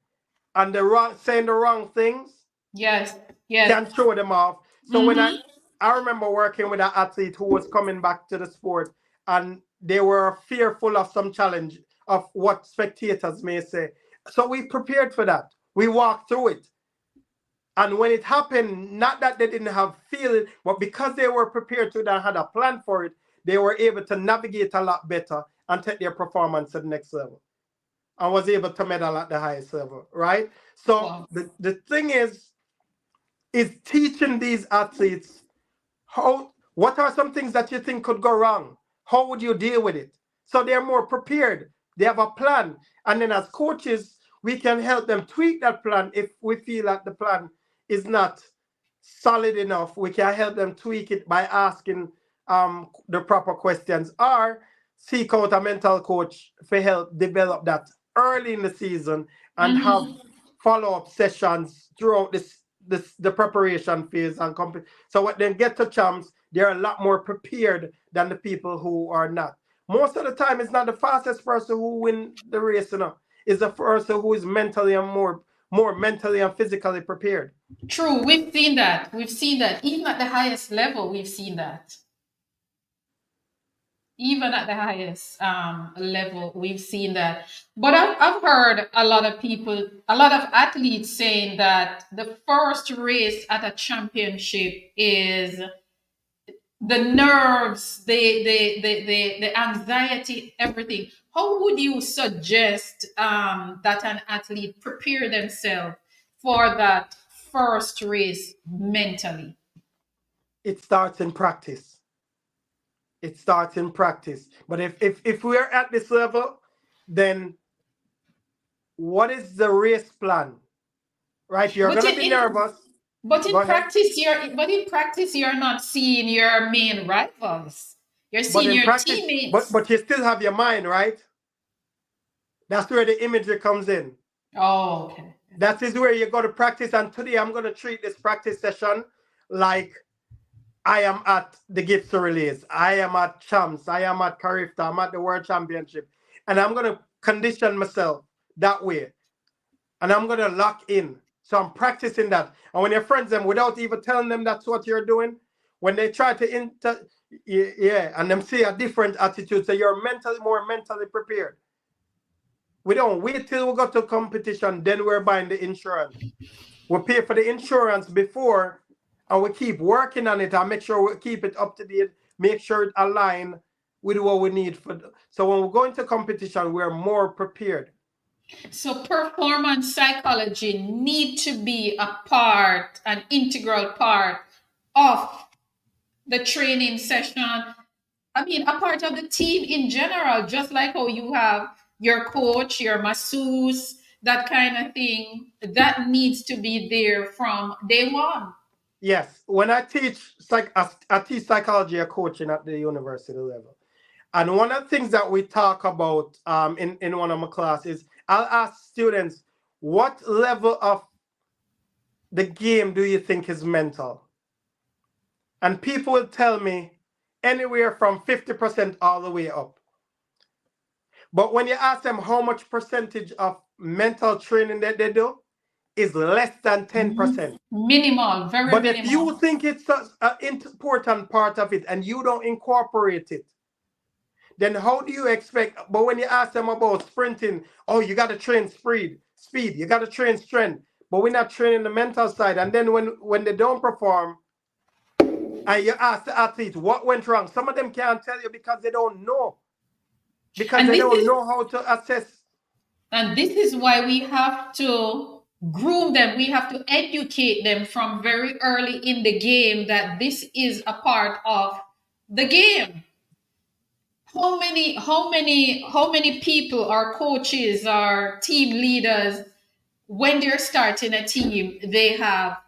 and saying the wrong things Yes. Yes. can throw them off. So when Mm-hmm. I remember working with an athlete who was coming back to the sport, and they were fearful of some challenge of what spectators may say. So we prepared for that. We walked through it. And when it happened, not that they didn't have feeling, but because they were prepared to and had a plan for it, they were able to navigate a lot better and take their performance to the next level and was able to medal at the highest level, right? So Wow. the thing is teaching these athletes what are some things that you think could go wrong? How would you deal with it? So they're more prepared. They have a plan. And then as coaches, we can help them tweak that plan if we feel that the plan is not solid enough. We can help them tweak it by asking the proper questions or seek out a mental coach for help develop that early in the season and have Mm-hmm. follow-up sessions throughout the preparation phase and so when they get to champs, they're a lot more prepared than the people who are not. Most of the time, it's not the fastest person who win the race, It's the person who is mentally and more mentally and physically prepared. True. We've seen that. We've seen that. Even at the highest level, we've seen that. Even at the highest level, we've seen that. But I've heard a lot of people, a lot of athletes saying that the first race at a championship is the nerves, the anxiety, everything. How would you suggest that an athlete prepare themselves for that first race mentally? It starts in practice. It starts in practice. But if we're at this level, then what is the race plan? Right? You're But gonna be nervous. Go ahead. but in practice you're not seeing your main rivals. You're But seeing in your practice, but teammates. but you still have your mind, right? That's where the imagery comes in. Oh, okay. That is where you go to practice. And today I'm gonna treat this practice session like I am at the Gibson Relays. I am at Champs. I am at Carifta. I'm at the World Championship. And I'm gonna condition myself that way. And I'm gonna lock in. So I'm practicing that. And when your friends them without even telling them that's what you're doing, when they try to and them see a different attitude, so you're more mentally prepared. We don't wait till we go to competition, then we're buying the insurance. We pay for the insurance before, and we keep working on it and make sure we keep it up to date, make sure it align with what we need for. So when we go into competition, we're more prepared. So performance psychology need to be a part, an integral part of the training session. I mean, a part of the team in general, just like how you have your coach, your masseuse, that kind of thing. That needs to be there from day one. Yes, when I teach I teach psychology and coaching at the university level. And one of the things that we talk about in one of my classes, I'll ask students, what level of the game do you think is mental? And people will tell me anywhere from 50% all the way up. But when you ask them how much percentage of mental training that they do, is less than 10%. Minimal, very But if you minimal. think it's an important part of it and you don't incorporate it, then how do you expect? But when you ask them about sprinting, oh, you got to train speed, you got to train strength, but we're not training the mental side. And then when they don't perform, and you ask the athlete what went wrong, some of them can't tell you because they don't know, because And they this don't is know how to assess. and this is why we have to groom them. We have to educate them from very early in the game that this is a part of the game. How many people or coaches or team leaders, when they're starting a team, they have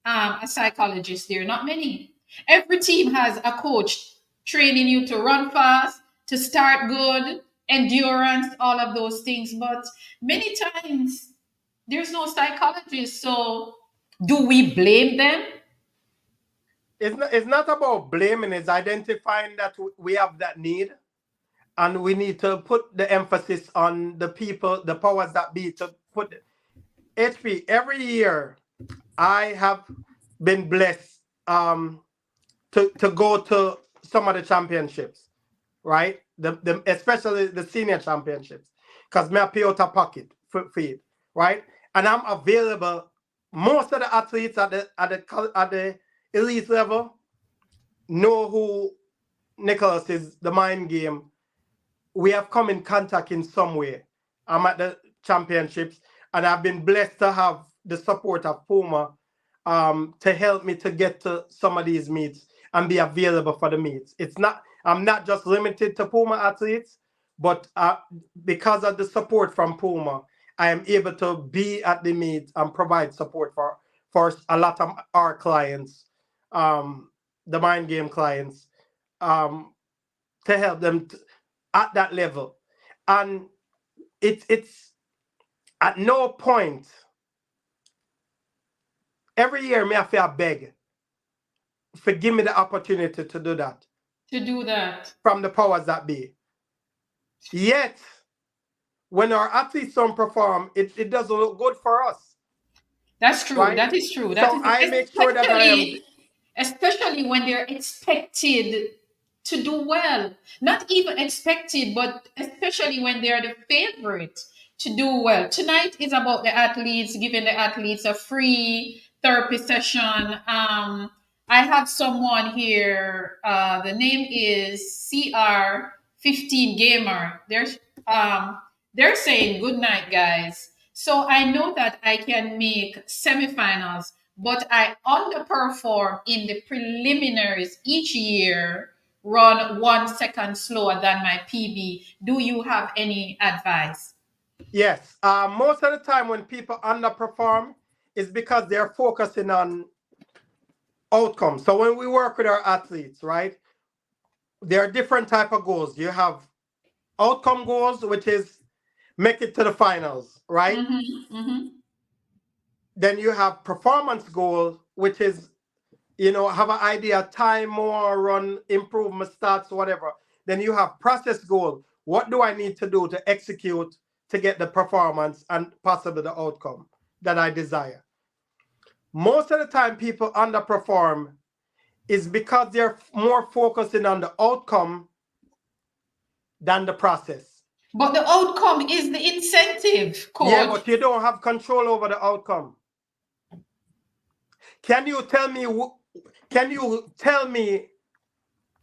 a psychologist there? Not many. Every team has a coach training you to run fast, to start good, endurance, all of those things. But many times there's no psychologist. So do we blame them? it's not about blaming, it's identifying that we have that need, and we need to put the emphasis on the people, the powers that be, to put HP. Every year I have been blessed to go to some of the championships, right? The especially the senior championships, because me I pay out of pocket for it, right? And I'm available. Most of the athletes at the elite level know who Nicholas is, the mind game. We have come in contact in some way. I'm at the championships, and I've been blessed to have the support of Puma to help me to get to some of these meets and be available for the meets. I'm not just limited to Puma athletes, but because of the support from Puma, I am able to be at the meet and provide support for a lot of our clients, the mind game clients, um, to help them at that level. And it's at no point every year me I feel beg for give me the opportunity to do that To do that. from the powers that be. Yet when our athletes don't perform, it doesn't look good for us, That's true. right? That is true. That So is I make sure that I am. especially when they're expected to do well. Not even expected, but especially when they're the favorite to do well. Tonight is about the athletes, giving the athletes a free therapy session. I have someone here. The name is CR15 Gamer. They're saying good night, guys. So I know that I can make semifinals, but I underperform in the preliminaries each year, run 1 second slower than my PB. Do you have any advice? Yes. Most of the time when people underperform is because they're focusing on outcomes. So when we work with our athletes, right, there are different type of goals. You have outcome goals, which is make it to the finals, right? Mm-hmm, mm-hmm. Then you have performance goals, which is, have an idea, time more, run, improvement stats, whatever. Then you have process goal. What do I need to do to execute to get the performance and possibly the outcome that I desire? Most of the time people underperform is because they're more focusing on the outcome than the process. But the outcome is the incentive, Yeah, coach. but you don't have control over the outcome. Can you tell me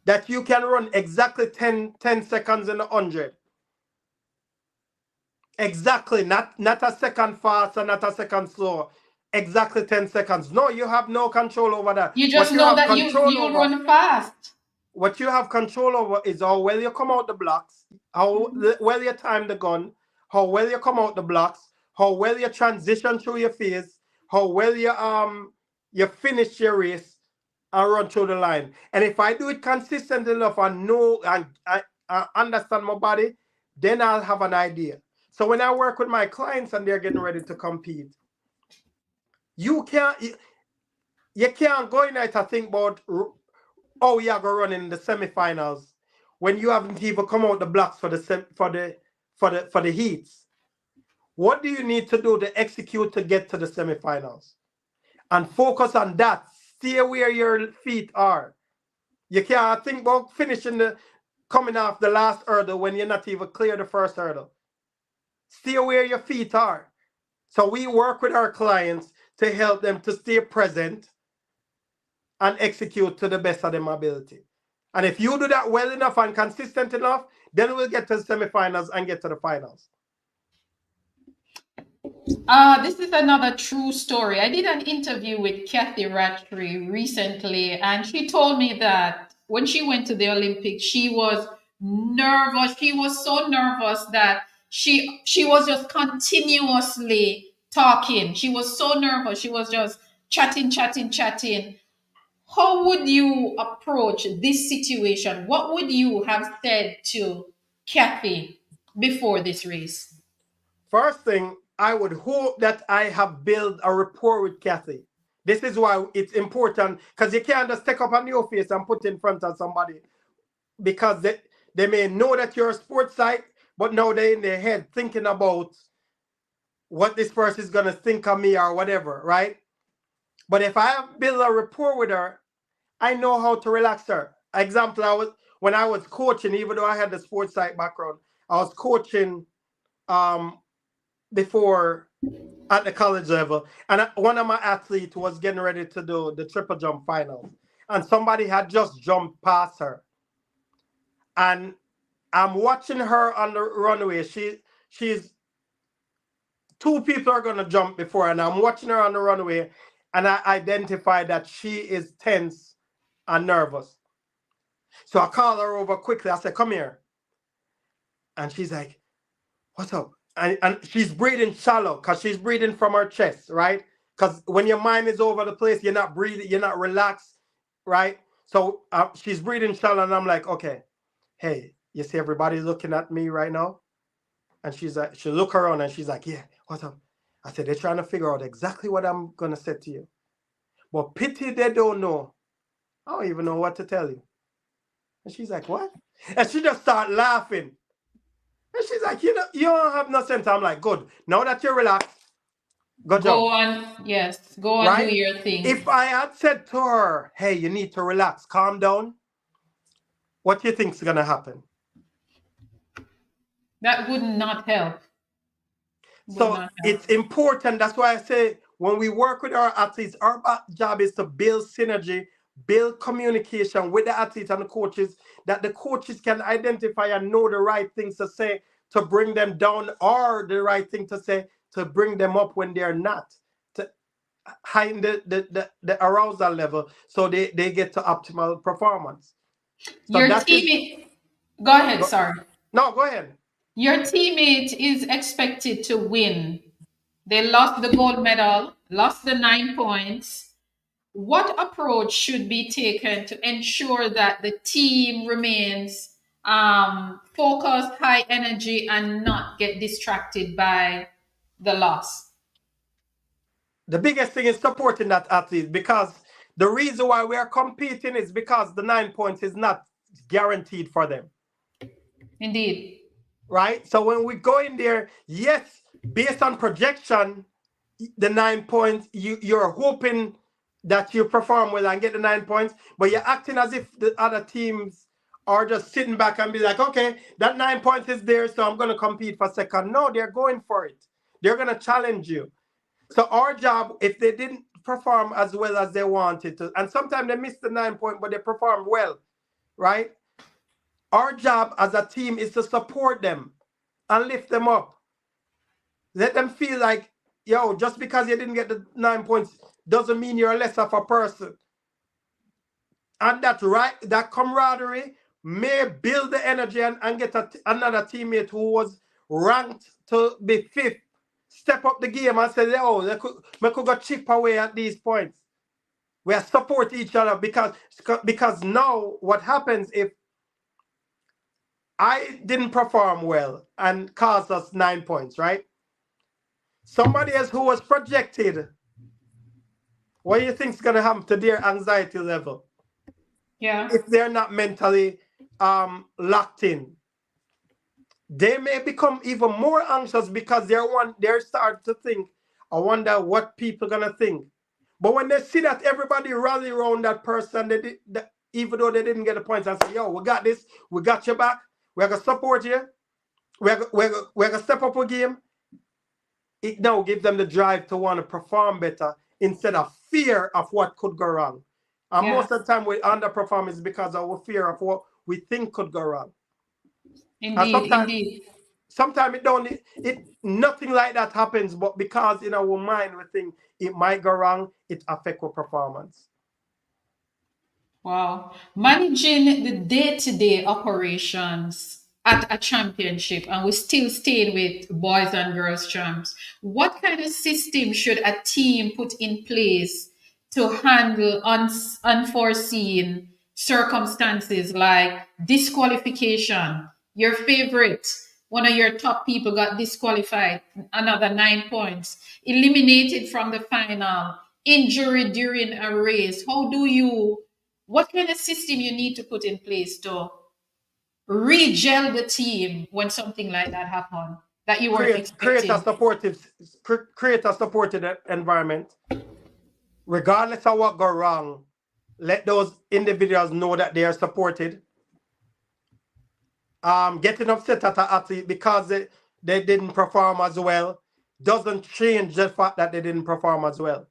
that you can run exactly 10 seconds in 100? Exactly, not a second fast and not a second slow. Exactly 10 seconds. No, you have no control over that. You just know that you run fast. What you have control over is how well you come out the blocks, how well you time the gun, how well you come out the blocks, how well you transition through your phase, how well you finish your race and run through the line. And if I do it consistent enough and know and I understand my body, then I'll have an idea. So when I work with my clients and they're getting ready to compete, you can't go in there to think about, oh, yeah, go run in the semifinals when you haven't even come out the blocks for the heats. What do you need to do to execute to get to the semifinals? And focus on that. Stay where your feet are. You can't think about coming off the last hurdle when you're not even clear the first hurdle. Stay where your feet are. So we work with our clients to help them to stay present and execute to the best of their ability. And if you do that well enough and consistent enough, then we'll get to the semifinals and get to the finals. This is another true story. I did an interview with Kathy Rattray recently, and she told me that when she went to the Olympics, she was nervous. She was so nervous that she was just continuously talking. She was so nervous. She was just chatting, chatting, chatting. How would you approach this situation? What would you have said to Kathy before this race? First thing, I would hope that I have built a rapport with Kathy This is why it's important, because you can't just take up on your face and put in front of somebody, because they may know that you're a sports site, but now they're in their head thinking about what this person is gonna think of me or whatever, right? But if I have built a rapport with her, I know how to relax her. Example, when I was coaching, even though I had the sports site background, I was coaching um before at the college level, and one of my athletes was getting ready to do the triple jump finals, and somebody had just jumped past her, and I'm watching her on the runway. She's two people are gonna jump before, and I'm watching her on the runway, and I identify that she is tense and nervous. So I call her over quickly. I said, "Come here," and she's like, "What's up?" And she's breathing shallow because she's breathing from her chest, right? Because when your mind is over the place, you're not breathing, you're not relaxed, right? So she's breathing shallow, and I'm like, "Okay, hey, you see everybody looking at me right now?" And she's like, she look around and she's like, "Yeah, what's up?" I said, "They're trying to figure out exactly what I'm gonna say to you, but pity they don't know. I don't even know what to tell you." And she's like, "What?" And she just start laughing. And she's like, you don't have no sense." I'm like, "Good. Now that you're relaxed, go jump." Go on, yes, go on, do Right? your thing. If I had said to her, "Hey, you need to relax, calm down," what do you think's gonna happen? That would not help. Would So not help. it's important. That's why I say when we work with our athletes, our job is to build synergy, build communication with the athletes and the coaches, that the coaches can identify and know the right things to say to bring them down, or the right thing to say to bring them up when they're not, to heighten the arousal level so they get to optimal performance. So Your that is, teammate, go ahead, go, sorry. no, go ahead. Your teammate is expected to win. They lost the gold medal, lost the 9 points. What approach should be taken to ensure that the team remains focused, high energy, and not get distracted by the loss? The biggest thing is supporting that athlete, because the reason why we are competing is because the 9 points is not guaranteed for them, Indeed. right? So when we go in there, yes, based on projection, the 9 points, you're hoping that you perform well and get the 9 points, but you're acting as if the other teams are just sitting back and be like, "Okay, that 9 points is there, so I'm going to compete for second." No, they're going for it. They're going to challenge you. So our job, if they didn't perform as well as they wanted to, and sometimes they miss the 9 point, but they perform well, right? Our job as a team is to support them and lift them up. Let them feel like, yo, just because you didn't get the 9 points doesn't mean you're less of a person. And that camaraderie may build the energy, and get another teammate who was ranked to be fifth step up the game and say, "Oh, we could go chip away at these points." We support each other, because now what happens if I didn't perform well and caused us 9 points, right? Somebody else who was projected, what do you think is going to happen to their anxiety level Yeah. if they're not mentally locked in? They may become even more anxious, because they're starting to think, "I wonder what people gonna think." But when they see that everybody rally around that person, even though they didn't get the points, and say, "Yo, we got this, we got your back, we're gonna support you, we're gonna step up a game," it now gives them the drive to want to perform better instead of fear of what could go wrong. And Yeah. most of the time we underperform is because of our fear of what we think could go wrong. And Indeed. sometimes it nothing like that happens, but because in our mind we think it might go wrong, it affect our performance. Wow. Managing the day-to-day operations at a championship, and we still staying with boys and girls champs. What kind of system should a team put in place to handle unforeseen circumstances like disqualification? Your favorite, one of your top people got disqualified, another 9 points, eliminated from the final. injury during a race? What kind of system you need to put in place to regel the team when something like that happened that you weren't Create a expecting? supportive environment, regardless of what go wrong. Let those individuals know that they are supported. Getting upset at an athlete because they didn't perform as well doesn't change the fact that they didn't perform as well,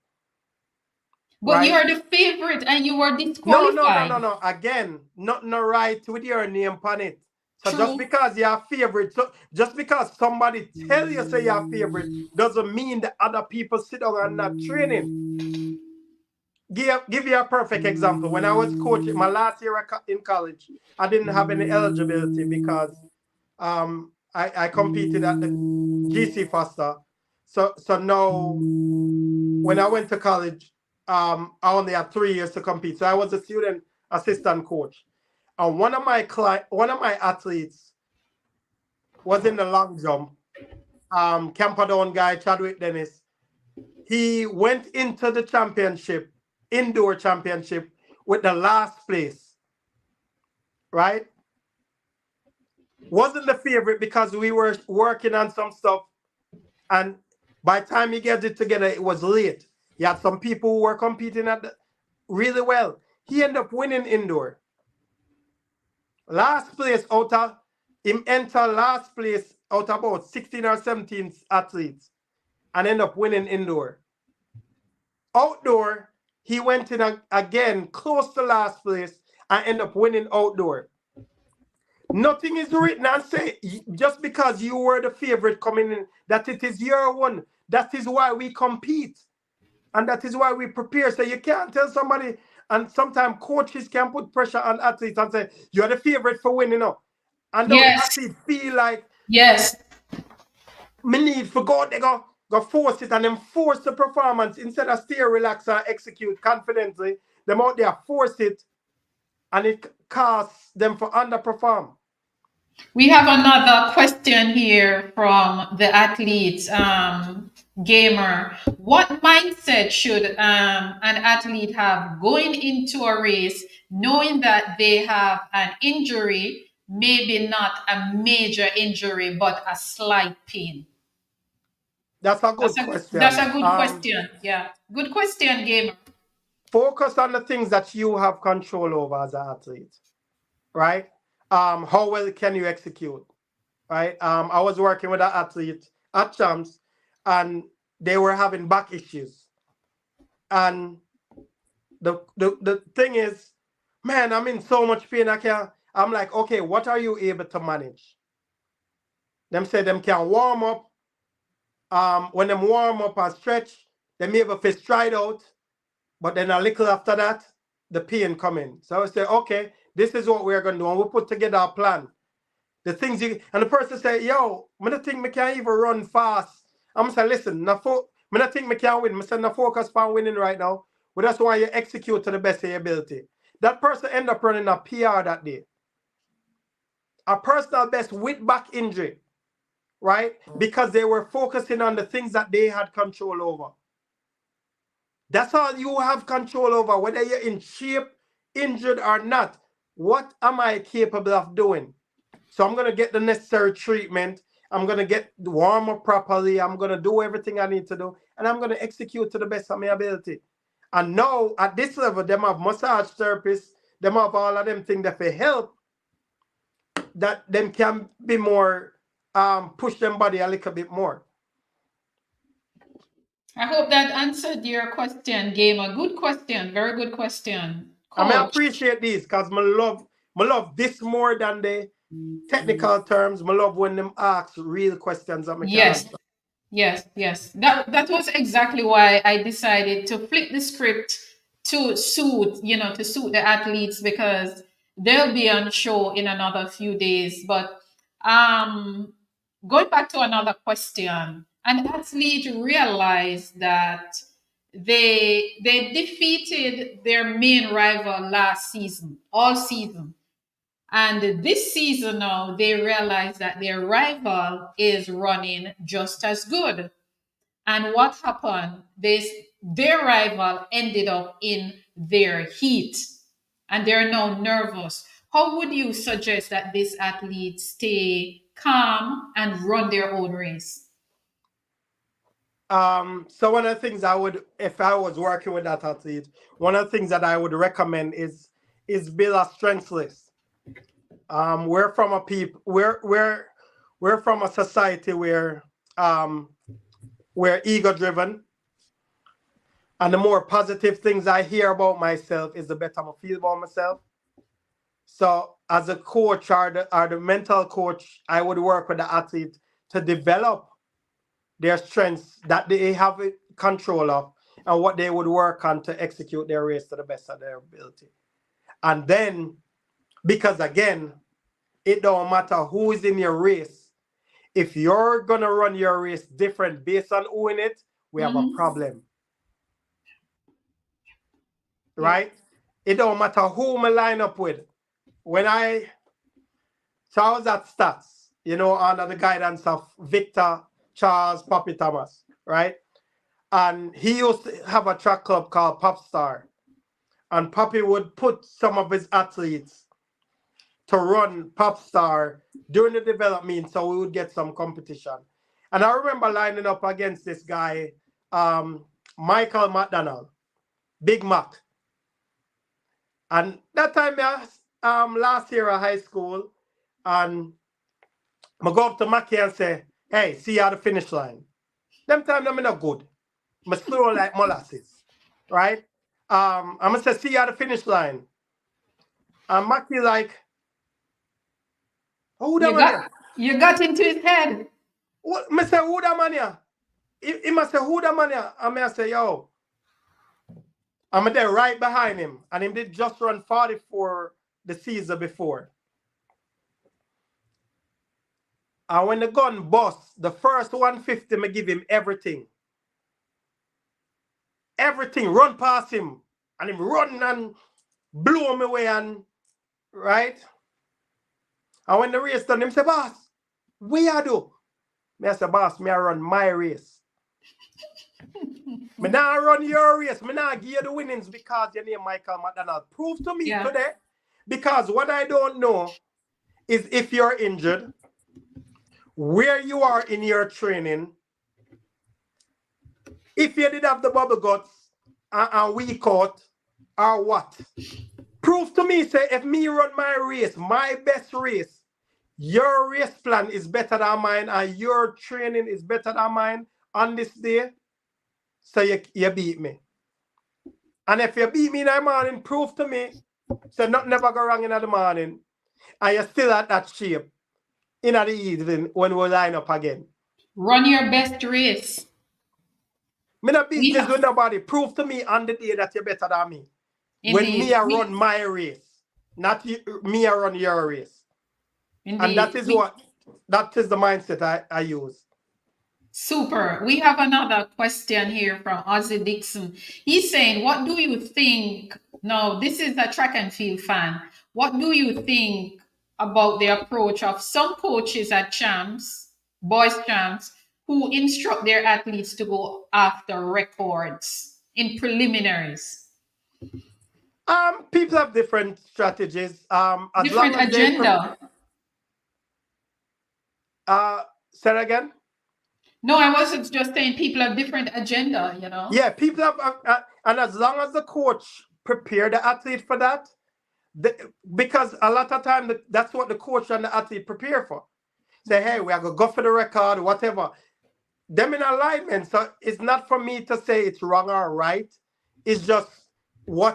But you right? are the favorite and you were No. disqualified. Again, nothing right with your name on it. So just True. because you're favorite, so just because somebody tell you say you're favorite, doesn't mean that other people sit down and not training. Give you a perfect example. When I was coaching my last year in college, I didn't have any eligibility because I competed at the GC Foster. So now when I went to college, I only had 3 years to compete. So I was a student assistant coach. And one of my athletes was in the long jump. Camperdown guy, Chadwick Dennis. He went into the championship, indoor championship, with the last place, right? Wasn't the favorite because we were working on some stuff, and by the time he gets it together, it was late. He had some people who were competing really well. He ended up winning indoor. Last place out of him enter last place out of about 16 or 17 athletes and end up winning indoor. Outdoor, he went in again close to last place and end up winning outdoor. Nothing is written and say just because you were the favorite coming in that it is your one. That is why we compete. And that is why we prepare. So you can't tell somebody, and sometimes coaches can put pressure on athletes and say, you're the favorite for winning up. And now the Yes. athlete feel like, Yes. me need for God, they go force it and then force the performance instead of stay relax and execute confidently. Them out there force it and it costs them for underperform. We have another question here from the athletes, gamer. What mindset should an athlete have going into a race, knowing that they have an injury, maybe not a major injury, but a slight pain? That's a That's good that's question. a good question. Yeah, good question, gamer. Focus on the things that you have control over as an athlete, right? How well can you execute, right? I was working with an athlete at Champs, and they were having back issues. And the thing is, man, I'm in so much pain. I'm like, okay, what are you able to manage? Them say them can warm up. When them warm up and stretch, they may able to stride out. But then a little after that, the pain come in. So I say, okay, this is what we're gonna do. And we put together a plan. The things you and the person say, yo, I don't think I can even run fast. I'm gonna say, listen, I don't think I can win. I say, no focus on winning right now. But that's why you execute to the best of your ability. That person end up running a PR that day. A personal best with back injury, right? Because they were focusing on the things that they had control over. That's all you have control over, whether you're in shape, injured or not. What am I capable of doing? So I'm going to get the necessary treatment. I'm going to get warm up properly. I'm going to do everything I need to do. And I'm going to execute to the best of my ability. And now at this level, them have massage therapists, them have all of them things that for help, that them can be more, push them body a little bit more. I hope that answered your question, gamer. Good question. Very good question, I may coach. appreciate these because I love this more than the technical terms. I love when them ask real questions that I can Yes. answer. Yes. That was exactly why I decided to flip the script to suit the athletes, because they'll be on show in another few days. But um going back to another question, an athlete realized that they defeated their main rival last season, all season. And this season now, they realize that their rival is running just as good. And what happened? their rival ended up in their heat and they're now nervous. How would you suggest that these athletes stay calm and run their own race? So one of the things I would, if I was working with that athlete, one of the things that I would recommend is build a strengths list. We're from a people, we're from a society where we're ego driven, and the more positive things I hear about myself is the better I feel about myself. So as a coach or the mental coach, I would work with the athlete to develop their strengths that they have control of and what they would work on to execute their race to the best of their ability. And then, because again, it don't matter who is in your race. If you're gonna run your race different based on who in it, we have a problem. Right? It don't matter who I line up with. So I was at Stats, under the guidance of Victor Charles Poppy Thomas, right? And he used to have a track club called Popstar. And Poppy would put some of his athletes to run Popstar during the development so we would get some competition. And I remember lining up against this guy, Michael McDonald, Big Mac. And that time, last year at high school, and I go up to Mackie and say, hey, see you at the finish line. Them time, I'm not good. I'm slow like molasses, right? I'm going to say, see you at the finish line. And Mackie like, who that man here? You got into his head. What? I say, who that man here? He must say, who that man here? And I say, yo, I'm there right behind him. And him did just run 44 the season before. And when the gun busts, the first 150, I give him everything. Everything, run past him. And him run and blow him away and, right? And when the race done, him say, boss, what you do? Me I say, boss, me I run my race. Me now run your race. Me now give you the winnings because your name Michael McDonald. Prove to me today. Because what I don't know is if you're injured, where you are in your training, if you did have the bubble guts and weak out, or what. Prove to me, say, if me run my race, my best race, your race plan is better than mine and your training is better than mine on this day, so you beat me. And if you beat me in the morning, prove to me, so nothing never go wrong in the morning, and you're still at that shape in the evening when we line up again. Run your best race. Me not business with nobody. Prove to me on the day that you're better than me. Indeed. When me I run my race, not you, me I run your race. Indeed. And that is that is the mindset I use. Super. We have another question here from Ozzy Dixon. He's saying, what do you think? No, this is a track and field fan. What do you think about the approach of some coaches at champs, boys champs, who instruct their athletes to go after records in preliminaries? People have different strategies. Different agenda. Say that again? No, I wasn't just saying people have different agenda, Yeah, people have, and as long as the coach prepare the athlete for that, because a lot of time that's what the coach and the athlete prepare for. Say, hey, we are going to go for the record, whatever. Them in alignment, so it's not for me to say it's wrong or right. It's just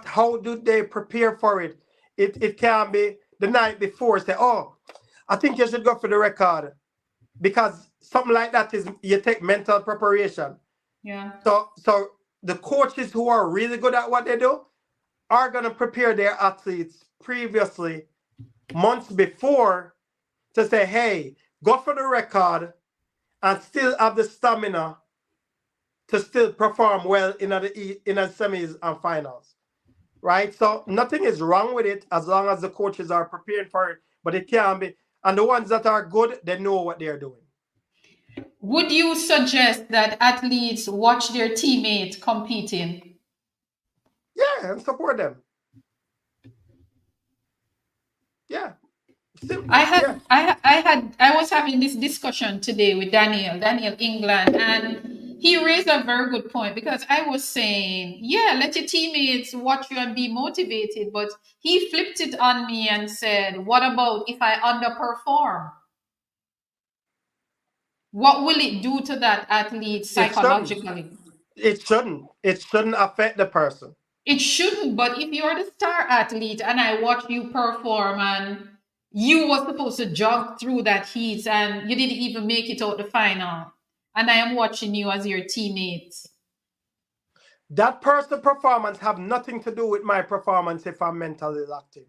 how do they prepare for it? It can be the night before, say, oh, I think you should go for the record. Because something like that is you take mental preparation. Yeah. So the coaches who are really good at what they do are going to prepare their athletes previously, months before, to say, hey, go for the record and still have the stamina to still perform well in the semis and finals. Right? So nothing is wrong with it as long as the coaches are preparing for it. But it can be. And the ones that are good, they know what they're doing. Would you suggest that athletes watch their teammate competing? Yeah, and support them. Yeah, I simple. had Yeah. I was having this discussion today with Daniel England, and he raised a very good point because I was saying, yeah, let your teammates watch you and be motivated, but he flipped it on me and said, what about if I underperform? What will it do to that athlete It shouldn't. psychologically? It shouldn't. It shouldn't affect the person. It shouldn't, but if you're the star athlete and I watch you perform and you were supposed to jog through that heat and you didn't even make it out the final, and I am watching you as your teammate. That person performance have nothing to do with my performance if I'm mentally locked in.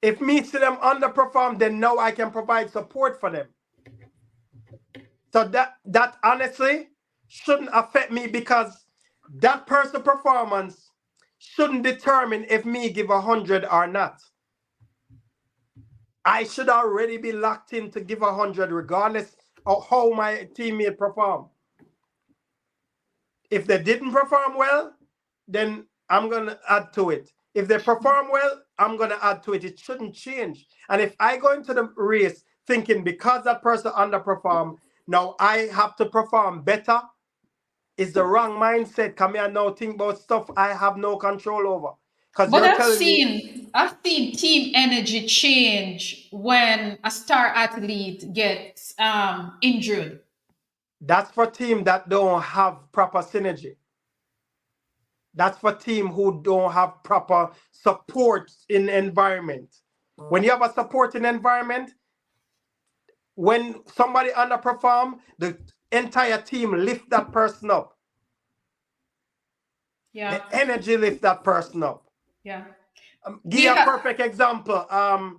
If me see them underperform, then now I can provide support for them. So that honestly shouldn't affect me because that person performance shouldn't determine if me give 100 or not. I should already be locked in to give 100 regardless of how my teammate perform. If they didn't perform well, then I'm gonna add to it. If they perform well, I'm gonna add to it. It shouldn't change. And if I go into the race thinking because that person underperformed, now I have to perform better, is the wrong mindset. Come here now think about stuff I have no control over. Because But you're telling me I've seen team energy change when a star athlete gets injured. that's for team that don't have proper synergy. That's for team who don't have proper support in environment. When you have a supporting environment, when somebody underperform, the entire team lift that person up. Yeah, The energy lift that person up. yeah. Give We you a have perfect example. I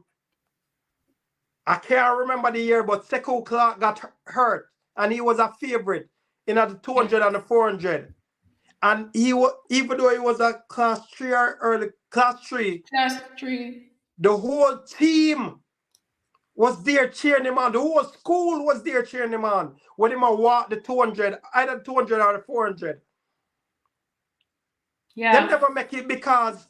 can't remember the year, but Sekou Clark got hurt, and he was a favorite in the 200 and the 400. And he was, even though he was a class three or early class three, class three. the whole team was there cheering him on. The whole school was there cheering him on. When him walk the 200, either 200 or the 400. Them Yeah, never make it because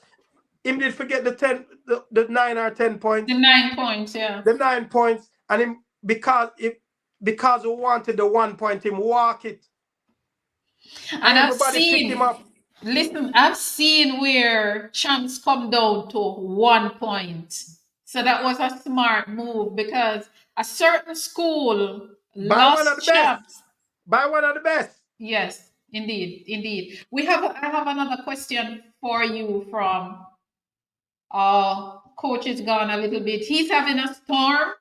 him did forget the 9 or 10 points, the 9 points. Yeah, the 9 points, and him because he wanted the 1 point, him walk it, and and everybody pick him up. listen, I've seen where champs come down to 1 point. So that was a smart move because a certain school By one of lost the best. champs. By one of the best. Yes, indeed, indeed. I have another question for you from coach is gone a little bit. He's having a storm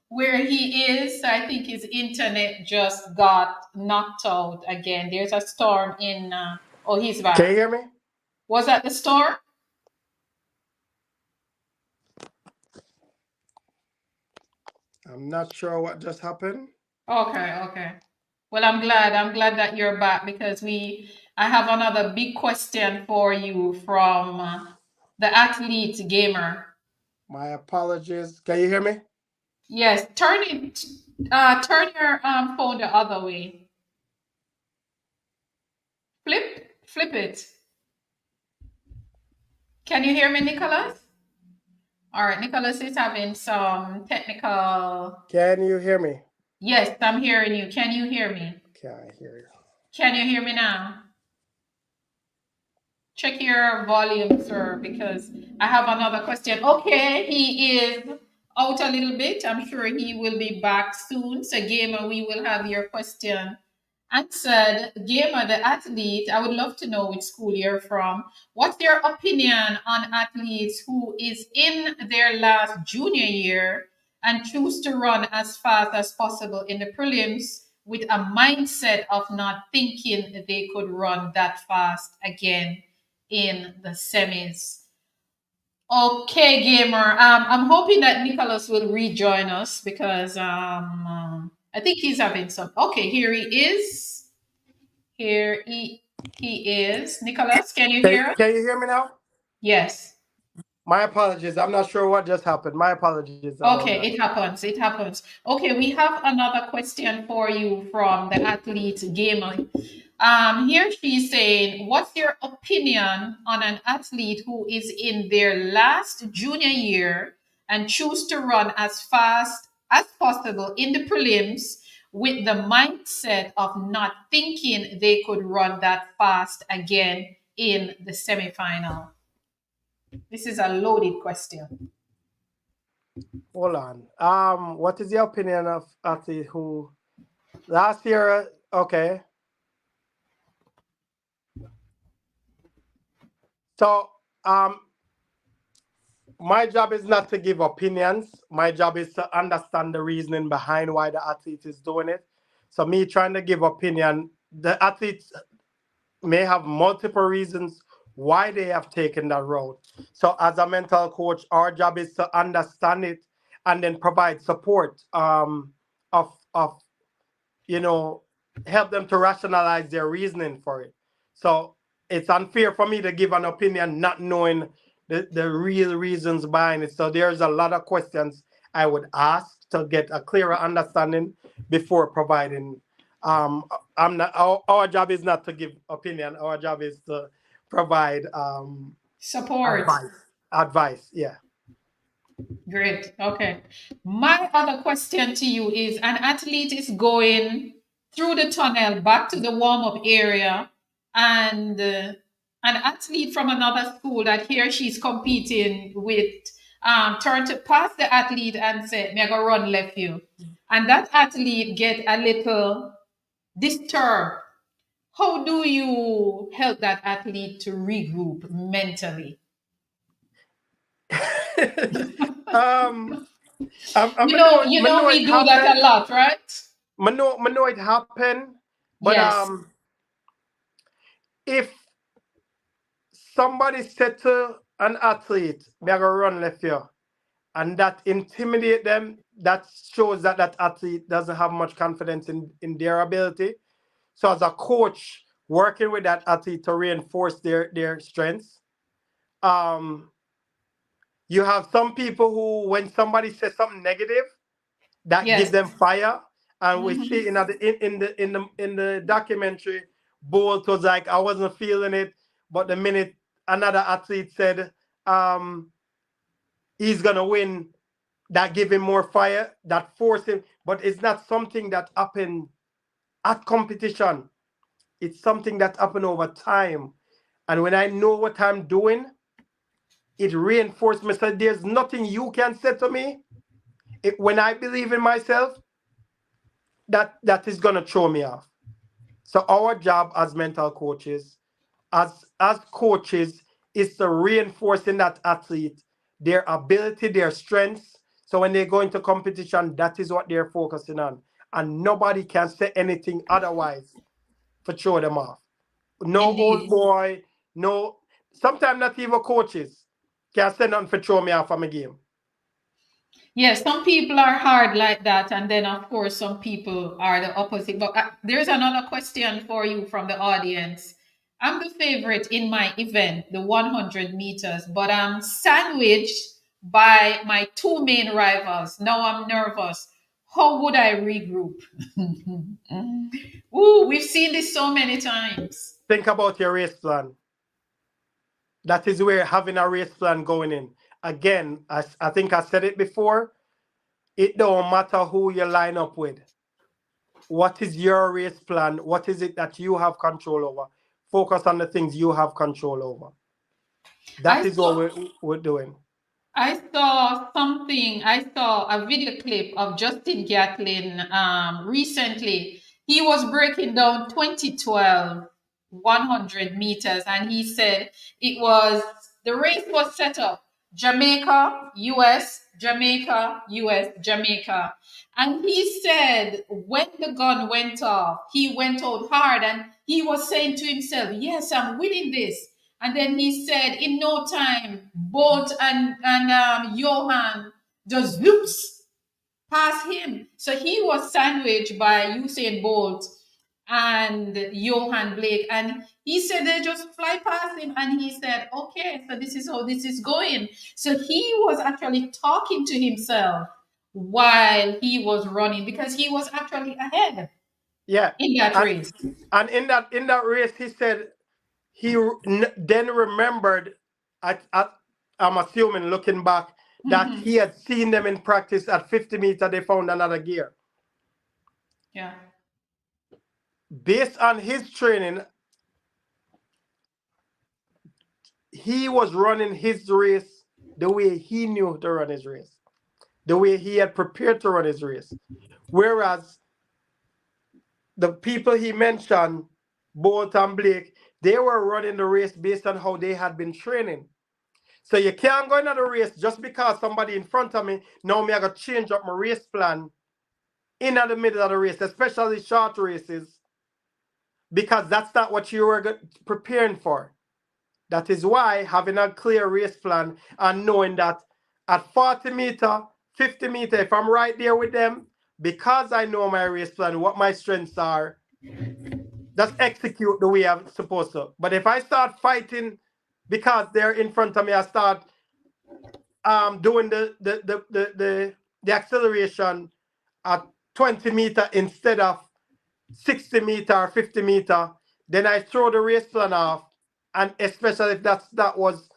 where he is. I think his internet just got knocked out again. There's a storm in oh, he's Can you back. hear me? Was that the storm? I'm not sure what just happened. Okay, okay. Well, I'm glad that you're back because I have another big question for you from the athlete gamer. My apologies. Can you hear me? Yes, turn your phone the other way. Flip it. Can you hear me, Nicholas? All right, Nicholas is having some technical. Can you hear me? Yes, I'm hearing you. Can you hear me? Can I hear you? Can you hear me now? Check your volume, sir, because I have another question. Okay, he is out a little bit. I'm sure he will be back soon. So, Gamer, we will have your question answered. Gamer, the athlete, I would love to know which school you're from. What's your opinion on athletes who is in their last junior year and choose to run as fast as possible in the prelims with a mindset of not thinking they could run that fast again in the semis? Okay, gamer. I'm hoping that Nicholas will rejoin us because I think he's having some. Okay, here he is. Here he is. Nicholas, can you Can, hear us? can you hear me now? Yes. My apologies. I'm not sure what just happened. My apologies about Okay, that. it happens. It happens. Okay, we have another question for you from the athlete gamer. Here she's saying, what's your opinion on an athlete who is in their last junior year and choose to run as fast as possible in the prelims with the mindset of not thinking they could run that fast again in the semifinal? This is a loaded question. Hold on. What is your opinion of athlete who last year? Okay. So, my job is not to give opinions. My job is to understand the reasoning behind why the athlete is doing it. So, me trying to give opinion, the athletes may have multiple reasons why they have taken that road. So, as a mental coach, our job is to understand it and then provide support of you know help them to rationalize their reasoning for it. So it's unfair for me to give an opinion not knowing the real reasons behind it. So there's a lot of questions I would ask to get a clearer understanding before providing. I'm not. Our job is not to give opinion. Our job is to provide Support. advice. Advice, yeah. Great. Okay. My other question to you is, an athlete is going through the tunnel back to the warm up area, and an athlete from another school that he or she's competing with turn to pass the athlete and say, "Me I go run left you." And that athlete get a little disturbed. How do you help that athlete to regroup mentally? um, I know, I know it We do that a happened. lot, right? I know it happened, but Yes. if somebody said to an athlete, "Me I go run left here," and that intimidate them, that shows that that athlete doesn't have much confidence in their ability. So as a coach, working with that athlete to reinforce their strengths, um, you have some people who, when somebody says something negative, that give Yes. them fire. And we see Mhm. in the documentary, Bolt was like, I wasn't feeling it, but the minute another athlete said he's gonna win, that give him more fire, that force him. But it's not something that happened at competition. It's something that happened over time. And when I know what I'm doing, it reinforced me. So there's nothing you can say to me. When I believe in myself, that is gonna throw me off. So our job as mental coaches, as coaches, is to reinforce in that athlete their ability, their strengths. So when they go into competition, that is what they're focusing on. And nobody can say anything otherwise to throw them off. No old Indeed. boy, no, sometimes not even coaches can say nothing for throw me off from a game. Yes, some people are hard like that, and then of course some people are the opposite. But there's another question for you from the audience. I'm the favorite in my event, the 100 meters, but I'm sandwiched by my two main rivals. Now I'm nervous. How would I regroup? Ooh, we've seen this so many times. Think about your race plan. That is where having a race plan going in. Again, I think I said it before, it don't matter who you line up with. What is your race plan? What is it that you have control over? Focus on the things you have control over. That I is what saw we're doing. I saw something. I saw a video clip of Justin Gatlin recently. He was breaking down 2012 100 meters, and he said the race was set up Jamaica, US, Jamaica, US, Jamaica. And he said when the gun went off, he went out hard and he was saying to himself, "Yes, I'm winning this." And then he said, in no time, Bolt and Johan just whoops past him. So he was sandwiched by Usain Bolt. and Johan Blake, and he said they just fly past him, and he said, "Okay, so this is how this is going." So he was actually talking to himself while he was running because he was actually ahead Yeah. in that And race. in that race, he said then remembered, at I'm assuming looking back, that Mhm. he had seen them in practice at 50 meter. They found another gear. Yeah. Based on his training, he was running his race the way he knew to run his race, the way he had prepared to run his race. Whereas the people he mentioned, Bolt and Blake, they were running the race based on how they had been training. So you can't go into the race just because somebody in front of me, now me I got to change up my race plan in the middle of the race, especially short races, because that's not what you were preparing for. That is why having a clear race plan and knowing that at 40 meter, 50 meter, if I'm right there with them, because I know my race plan, what my strengths are, just execute the way I'm supposed to. But if I start fighting because they're in front of me, I start doing the acceleration at 20 meter instead of 60 meter or 50 meter, then I throw the race plan off. And especially if that was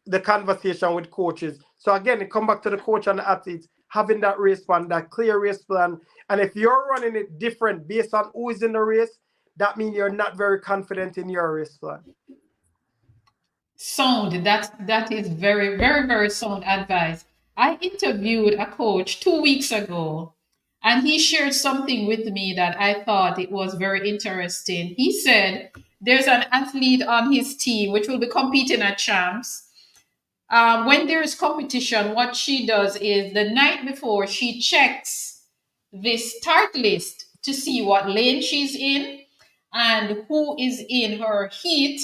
the conversation with coaches. So again, it come back to the coach and the athletes having that race plan, that clear race plan. And if you're running it different based on who is in the race, that means you're not very confident in your race plan. Sound. That is very, very, very sound advice. I interviewed a coach 2 weeks ago, and he shared something with me that I thought it was very interesting. He said there's an athlete on his team which will be competing at champs. When there is competition, what she does is the night before she checks this start list to see what lane she's in and who is in her heat,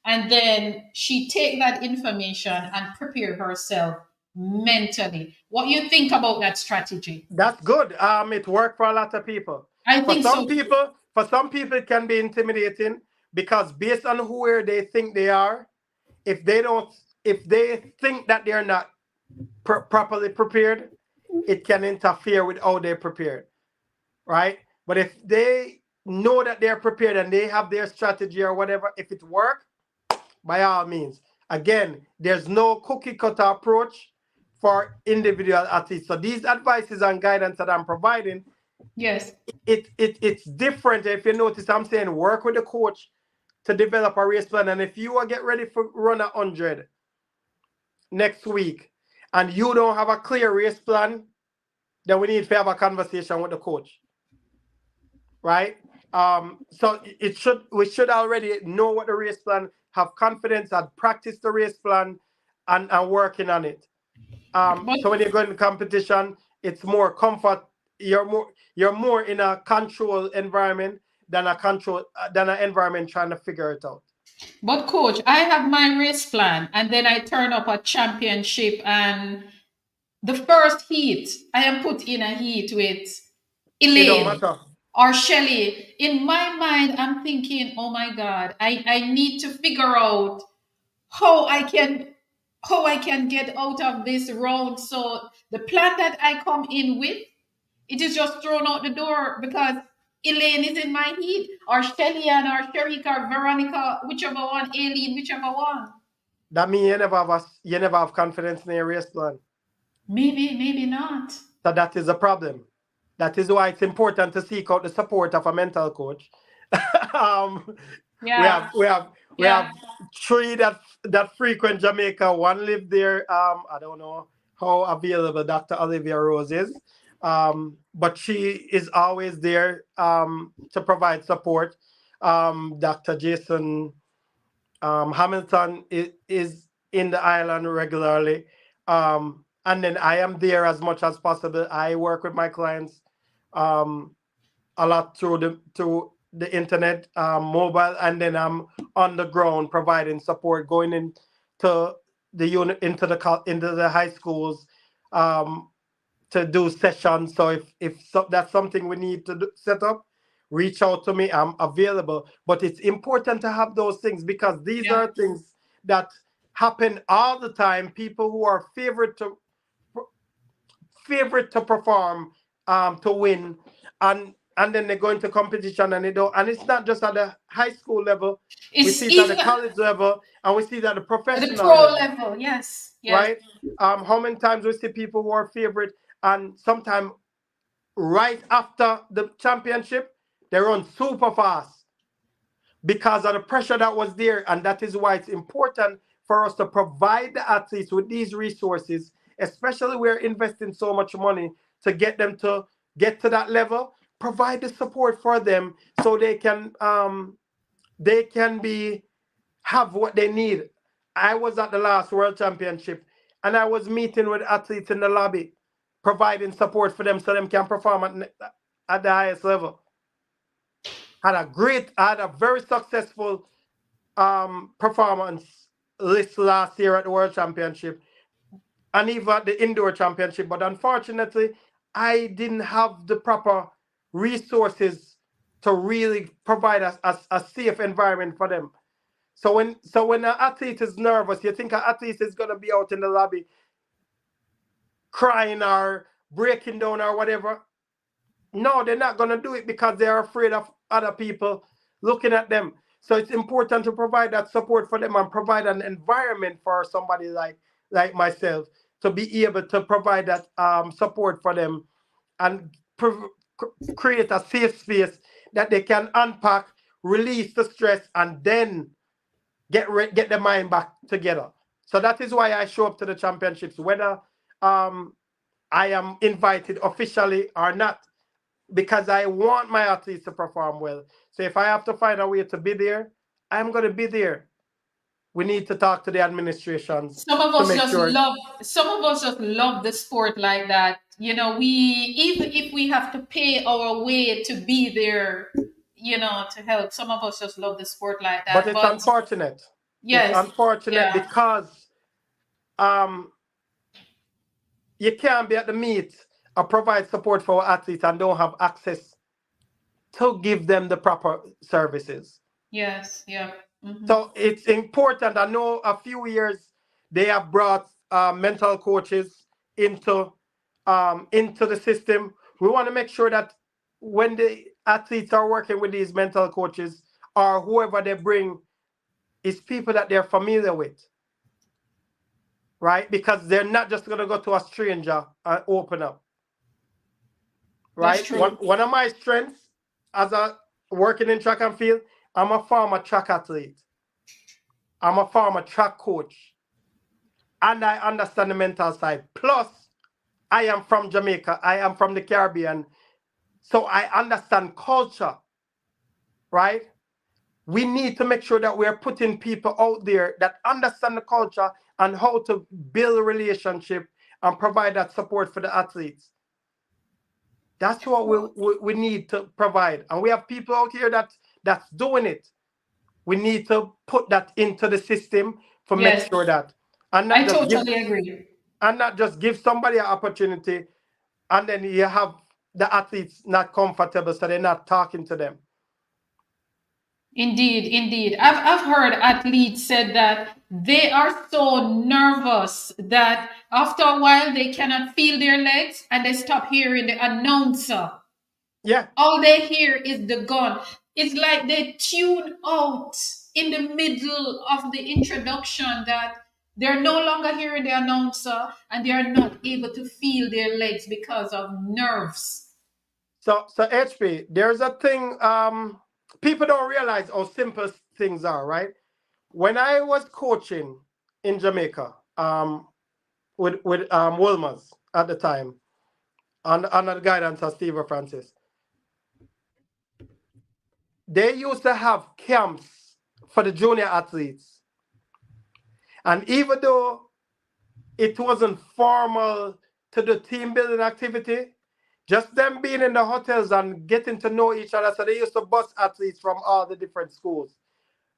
and then she take that information and prepare herself mentally. What you think about that strategy? That's good. It worked for a lot of people. I For think some so. people, for some people, it can be intimidating because based on where they think they are, if they don't, if they think that they're not properly prepared, it can interfere with how they're prepared, right? But if they know that they're prepared and they have their strategy or whatever, if it works, by all means. Again, there's no cookie cutter approach for individual athletes. So these advices and guidance that I'm providing, Yes. it's different. If you notice, I'm saying work with the coach to develop a race plan. And if you are get ready for run 100 next week and you don't have a clear race plan, then we need to have a conversation with the coach, right? So we should already know what the race plan, have confidence and practice the race plan and working on it. But So when you go into competition, it's more comfort. You're more in a control environment than an environment trying to figure it out. but coach, I have my race plan and then I turn up a championship, and the first heat, I am put in a heat with It don't Elaine matter. or Shelly. In my mind, I'm thinking, oh my God, I need to figure out how I can how I can get out of this round. So the plan that I come in with, it is just thrown out the door because Elaine is in my heat, or Shelly and or Sherika or Veronica, whichever one, Aileen, whichever one. That means you never have confidence in your race plan. Maybe, maybe not. So that is a problem. That is why it's important to seek out the support of a mental coach. um, we have Yeah, we have we yeah. have three that frequent Jamaica. One live there. I don't know how available Dr. Olivia Rose is, but she is always there to provide support. Dr. Jason Hamilton is in the island regularly. And then I am there as much as possible. I work with my clients um, a lot through the internet, mobile, and then I'm on the ground providing support, going into the unit, into the high schools um, to do sessions. So if that's something we need to set up, reach out to me. I'm available. But it's important to have those things because these Yeah. are things that happen all the time. People who are favorite to perform, to win, and then they go into competition and they don't. And it's not just at the high school level. We It's see it at the even college level, and we see it at the at the professional pro level, level. Yes. Yes. right? How many times we see people who are favorite, and sometimes right after the championship, they run super fast because of the pressure that was there. And that is why it's important for us to provide the athletes with these resources, especially we're investing so much money to get them to get to that level. Provide the support for them so they can be have what they need. I was at the last World Championship and I was meeting with athletes in the lobby, providing support for them so them can perform at the highest level. I had a very successful performance list last year at the World Championship and even at the indoor championship. But unfortunately, I didn't have the proper resources to really provide a safe environment for them. So when an athlete is nervous, you think an athlete is gonna be out in the lobby crying or breaking down or whatever. No, they're not gonna do it because they're afraid of other people looking at them. So it's important to provide that support for them and provide an environment for somebody like myself to be able to provide that support for them and create a safe space that they can unpack, release the stress, and then get the mind back together. So that is why I show up to the championships, whether um, I am invited officially or not, because I want my athletes to perform well. So if I have to find a way to be there, I'm going to be there. We need to talk to the administrations Some of to us make just sure. love some of us just love the sport like that. We even if we have to pay our way to be there, to help. Some of us just love the sport like But that. it's But unfortunate. It's yes, unfortunate yeah, because um, you can't be at the meet or provide support for our athletes and don't have access to give them the proper services. yes, yeah. Hmm. So it's important. I know a few years they have brought mental coaches into into the system. We want to make sure that when the athletes are working with these mental coaches or whoever they bring, is people that they're familiar with, right? Because they're not just going to go to a stranger and open up, That's right? One true. one of my strengths as a working in track and field, I'm a former track athlete. I'm a former track coach. And I understand the mental side. Plus, I am from Jamaica. I am from the Caribbean. So I understand culture, right? We need to make sure that we're putting people out there that understand the culture and how to build a relationship and provide that support for the athletes. That's what we need to provide. And we have people out here that's doing it. We need to put that into the system for make Yes, sure that and I not just give totally agree. and not just give somebody an opportunity and then you have the athletes not comfortable, so they're not talking to them. Indeed, indeed. I've heard athletes said that they are so nervous that after a while they cannot feel their legs and they stop hearing the announcer. Yeah. All they hear is the gun. It's like they tune out in the middle of the introduction that they're no longer hearing the announcer and they are not able to feel their legs because of nerves. So HP, there's a thing people don't realize how simple things are, right? When I was coaching in Jamaica, with Wilmers at the time, under the guidance of Steve Francis, they used to have camps for the junior athletes. And even though it wasn't formal to the team building activity, just them being in the hotels and getting to know each other. So they used to bus athletes from all the different schools.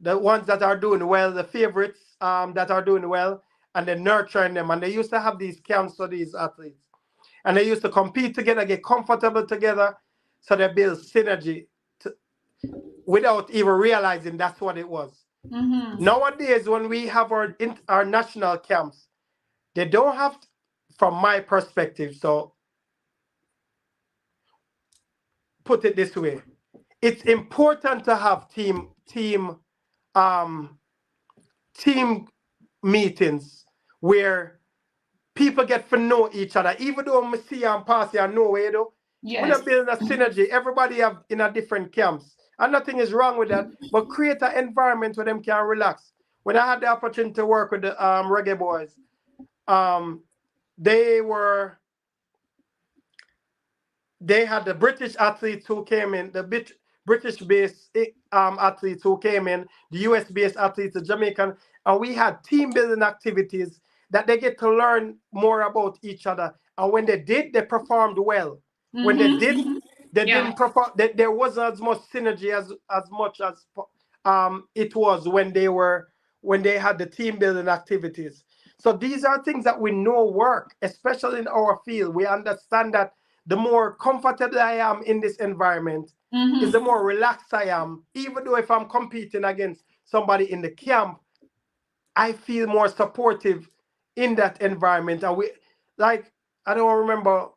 The ones that are doing well, the favorites that are doing well, and then nurturing them. And they used to have these camps for these athletes. And they used to compete together, get comfortable together, so they build synergy without even realizing that's what it was. Mm-hmm. Nowadays, when we have our national camps, they don't have, from my perspective, so put it this way, it's important to have um, team meetings where people get to know each other. Even though I see and pass and know where though, we're Yes. not building a synergy. Everybody have in a different camps. And nothing is wrong with that. But create an environment where them can relax. When I had the opportunity to work with the reggae boys, um, they were they had the British athletes who came in, the British based athletes who came in, the US based athletes, the Jamaican, and we had team building activities that they get to learn more about each other. And when they did, they performed well. When they Mm-hmm. didn't, they Yeah. didn't perform. There wasn't as much synergy as much as it was when they had the team building activities. So these are things that we know work, especially in our field. We understand that the more comfortable I am in this environment, is the Mm-hmm. more relaxed I am. Even though if I'm competing against somebody in the camp, I feel more supportive in that environment. And we, like, I don't remember.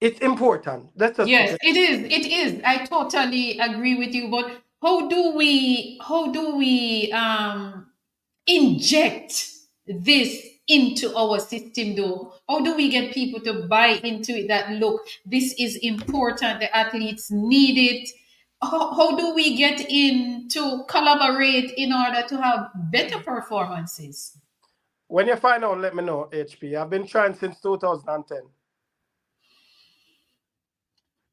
It's important. Let's just put Yes, it. it is. It is. I totally agree with you. But how do we inject this into our system though? How do we get people to buy into it that look, this is important, the athletes need it? How do we get in to collaborate in order to have better performances? When you find out, let me know, HP. I've been trying since 2010.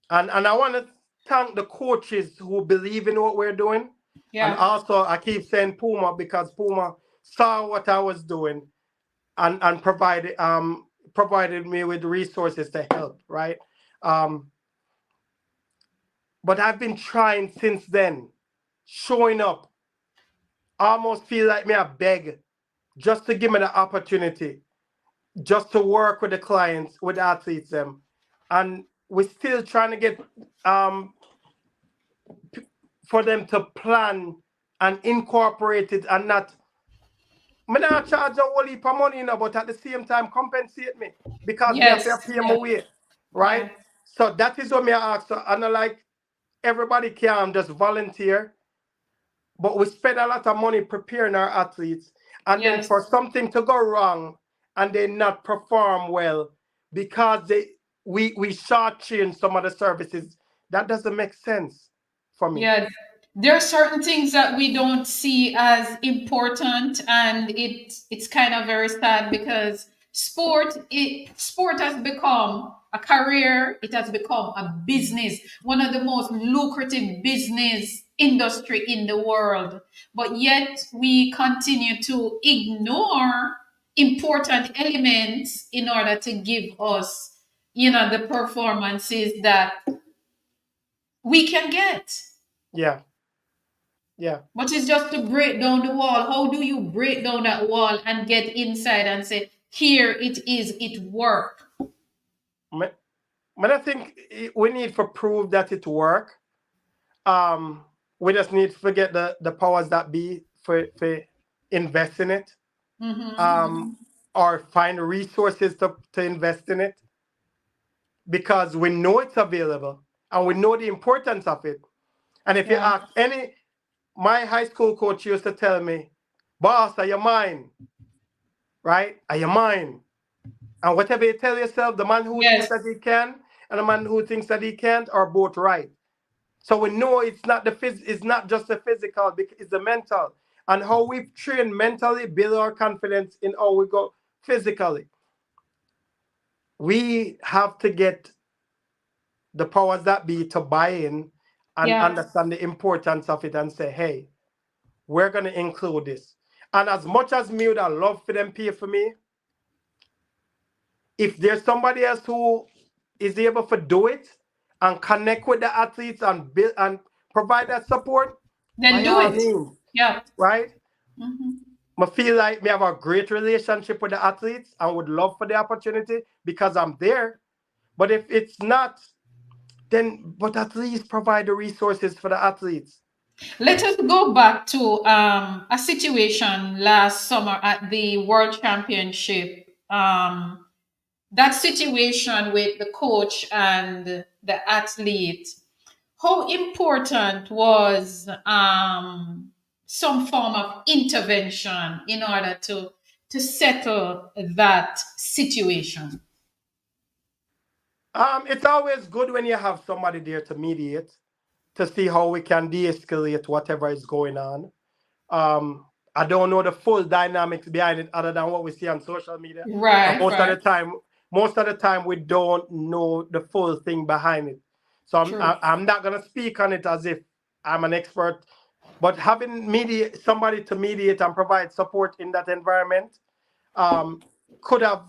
And I want to thank the coaches who believe in what we're doing. And Yeah. also, I keep saying Puma because Puma saw what I was doing and provided me with resources to help, right? Um, but I've been trying since then, showing up. I almost feel like me I beg just to give me the opportunity, just to work with the clients, with the athletes them. And we're still trying to get um for them to plan and incorporate it and not me not charge a whole heap of money, but at the same time compensate me because me have to Yes. pay my Yeah. way, right? Yeah. So that is what me I ask. So, and I like everybody can just volunteer, but we spend a lot of money preparing our athletes, and then for Yes. something to go wrong and they not perform well because we shortchange some of the services, that doesn't make sense for me. Yeah, there are certain things that we don't see as important, and it's kind of very sad because sport has become a career. It has become a business, one of the most lucrative business industry in the world. But yet we continue to ignore important elements in order to give us, the performances that we can get. Yeah, yeah. But it's just to break down the wall. How do you break down that wall and get inside and say, here it is, it work? Me- But I think we need to prove that it work. Um, we just need to get the powers that be for invest in it. Um, Mm-hmm. or find resources to invest in it because we know it's available and we know the importance of it. And if you Yeah. ask any, my high school coach used to tell me, boss, are you mine? Right? Are you mine? And whatever you tell yourself, the man who thinks Yes. that he can and the man who thinks that he can't are both right. So we know it's not just the physical, it's the mental. And how we train mentally build our confidence in how we go physically. We have to get the powers that be to buy in and Yeah. understand the importance of it and say, hey, we're gonna include this. And as much as me would have loved for them pay for me, if there's somebody else who is able to do it and connect with the athletes and build and provide that support, Then by do all it. means, Yeah. right? Mm-hmm. I feel like we have a great relationship with the athletes and would love for the opportunity because I'm there. But if it's not then but at least provide the resources for the athletes. Let us go back to a situation last summer at the World Championship. That situation with the coach and the athlete. How important was some form of intervention in order to settle that situation? It's always good when you have somebody there to mediate, to see how we can de-escalate whatever is going on. I don't know the full dynamics behind it other than what we see on social media. And Right, right. most of the time we don't know the full thing behind it. So True. I'm not gonna speak on it as if I'm an expert, but having somebody to mediate and provide support in that environment um, could have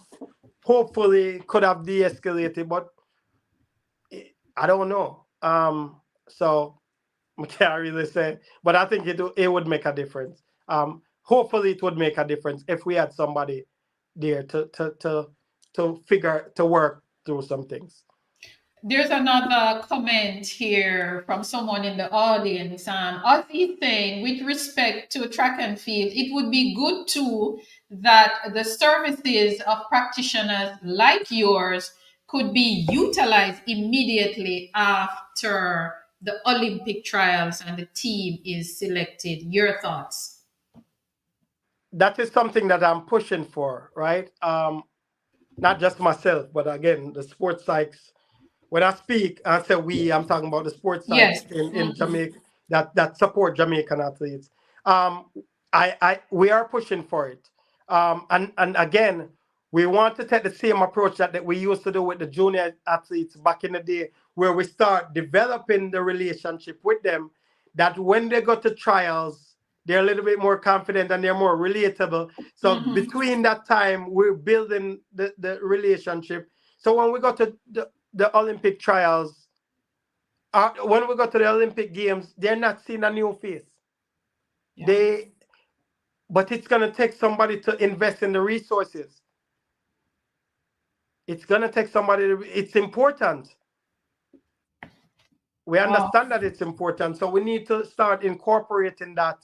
could have de-escalated, but I don't know. So I can't really say, but I think it would make a difference. Hopefully, it would make a difference if we had somebody there to work through some things. There's another comment here from someone in the audience. Ozzy saying, with respect to track and field, it would be good too that the services of practitioners like yours could be utilized immediately after the Olympic trials and the team is selected. Your thoughts? That is something that I'm pushing for, right? Not just myself, but again, the sports psychs. When I speak, I say we. I'm talking about the sports Yes. psychs in Jamaica that support Jamaican athletes. Um, we are pushing for it, and again, we want to take the same approach that we used to do with the junior athletes back in the day, where we start developing the relationship with them. That when they go to trials, they're a little bit more confident and they're more relatable. So between that time, we're building the relationship. So when we go to the Olympic trials, when we go to the Olympic games, they're not seeing a new face. Yeah. They, but it's gonna take somebody to invest in the resources. It's gonna take somebody. It's important. We Wow. understand that it's important, so we need to start incorporating that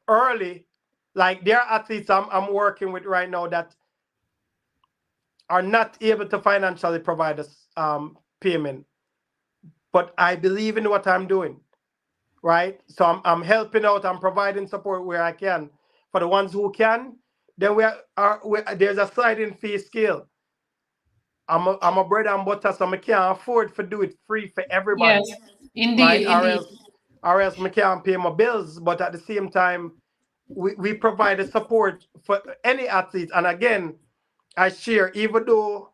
early. Like there are athletes I'm working with right now that are not able to financially provide us payment, but I believe in what I'm doing, right? So I'm helping out, I'm providing support where I can. For the ones who can, then there's a sliding fee scale. I'm a bread and butter, so I can't afford to do it free for Yes. everybody, right? Indeed. Or Indeed. else, or else I can't pay my bills. But at the same time, we provide the support for any athlete. And again, I share, even though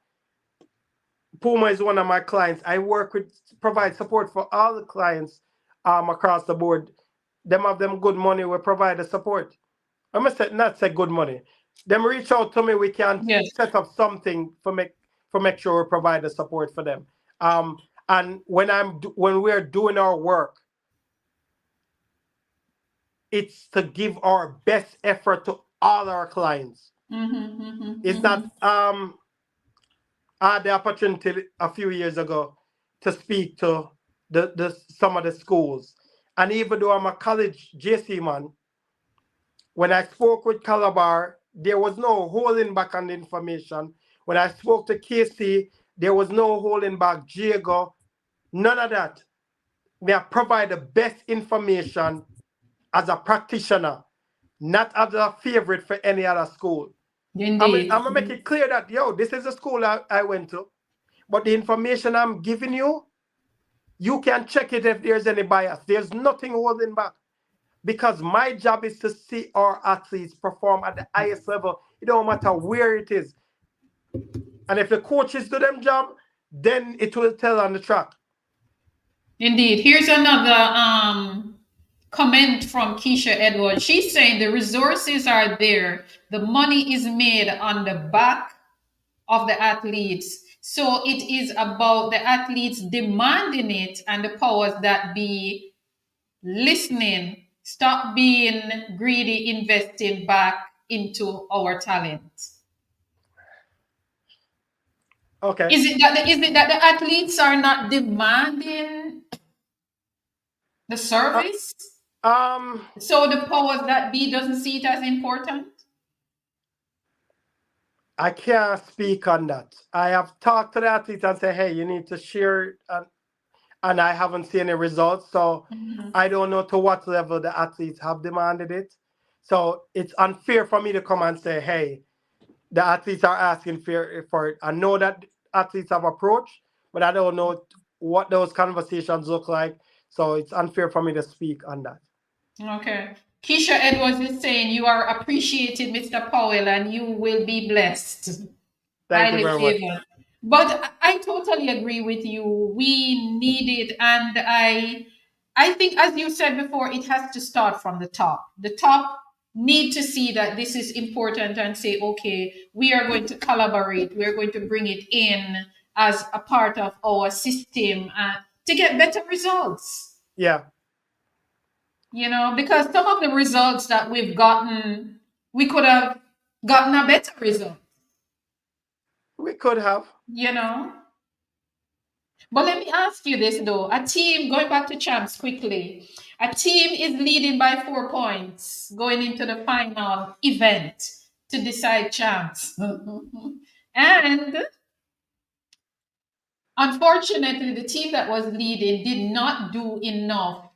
Puma is one of my clients, I work with provide support for all the clients across the board. Them have them good money, we provide the support. I must say, not say good money. Them reach out to me, we can Yes. set up something for make sure we provide the support for them. And when we're doing our work, it's to give our best effort to all our clients. It's not I had the opportunity a few years ago to speak to the some of the schools. And even though I'm a college JC man, when I spoke with Calabar, there was no holding back on the information. When I spoke to KC, there was no holding back. Jago, none of that. May I provide the best information as a practitioner, not as a favorite for any other school. I'm Indeed. gonna make it clear that this is the school I went to, but the information I'm giving you, you can check it if there's any bias. There's nothing holding back because my job is to see our athletes perform at the highest level. It don't matter where it is. And if the coaches do them job, then it will tell on the track. Indeed. Here's another comment from Keisha Edwards. She's saying the resources are there. The money is made on the back of the athletes. So it is about the athletes demanding it and the powers that be listening. Stop being greedy, investing back into our talent. Okay. Is it that the athletes are not demanding the Uh, service? um, So the powers that be doesn't see it as important? I can't speak on that. I have talked to the athletes and say, hey, you need to share, and I haven't seen any results. So Mhm. I don't know to what level the athletes have demanded it. So it's unfair for me to come and say, hey, the athletes are asking for it. I know that athletes have approached, but I don't know what those conversations look like. So it's unfair for me to speak on that. Okay. Keisha Edwards is saying you are appreciated, Mr. Powell, and you will be blessed. Thank you Highly very much. favored. But I totally agree with you. We need it, and I think, as you said before, it has to start from the top. The top need to see that this is important and say, okay, we are going to collaborate. We are going to bring it in as a part of our system to get better results. Yeah, Because some of the results that we've gotten, we could have gotten a better result. we could have. You know. But let me ask you this though. A team, going back to champs quickly, a team is leading by 4 points going into the final event to decide champs. And unfortunately, the team that was leading did not do enough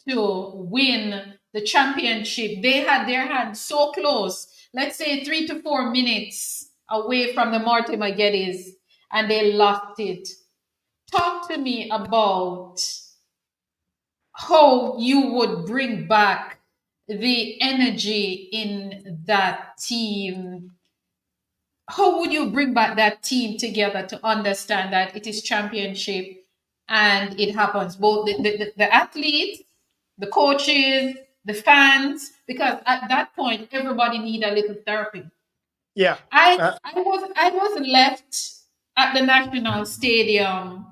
to win the championship. They had their hands so close, let's say 3 to 4 minutes away from the Mortimer Geddes, and they lost it. Talk to me about how you would bring back the energy in that team. How would you bring back that team together to understand that it is championship and it happens? Both the athletes, the coaches, the fans, because at that point everybody need a little therapy. Yeah. I Uh, I was left at the national stadium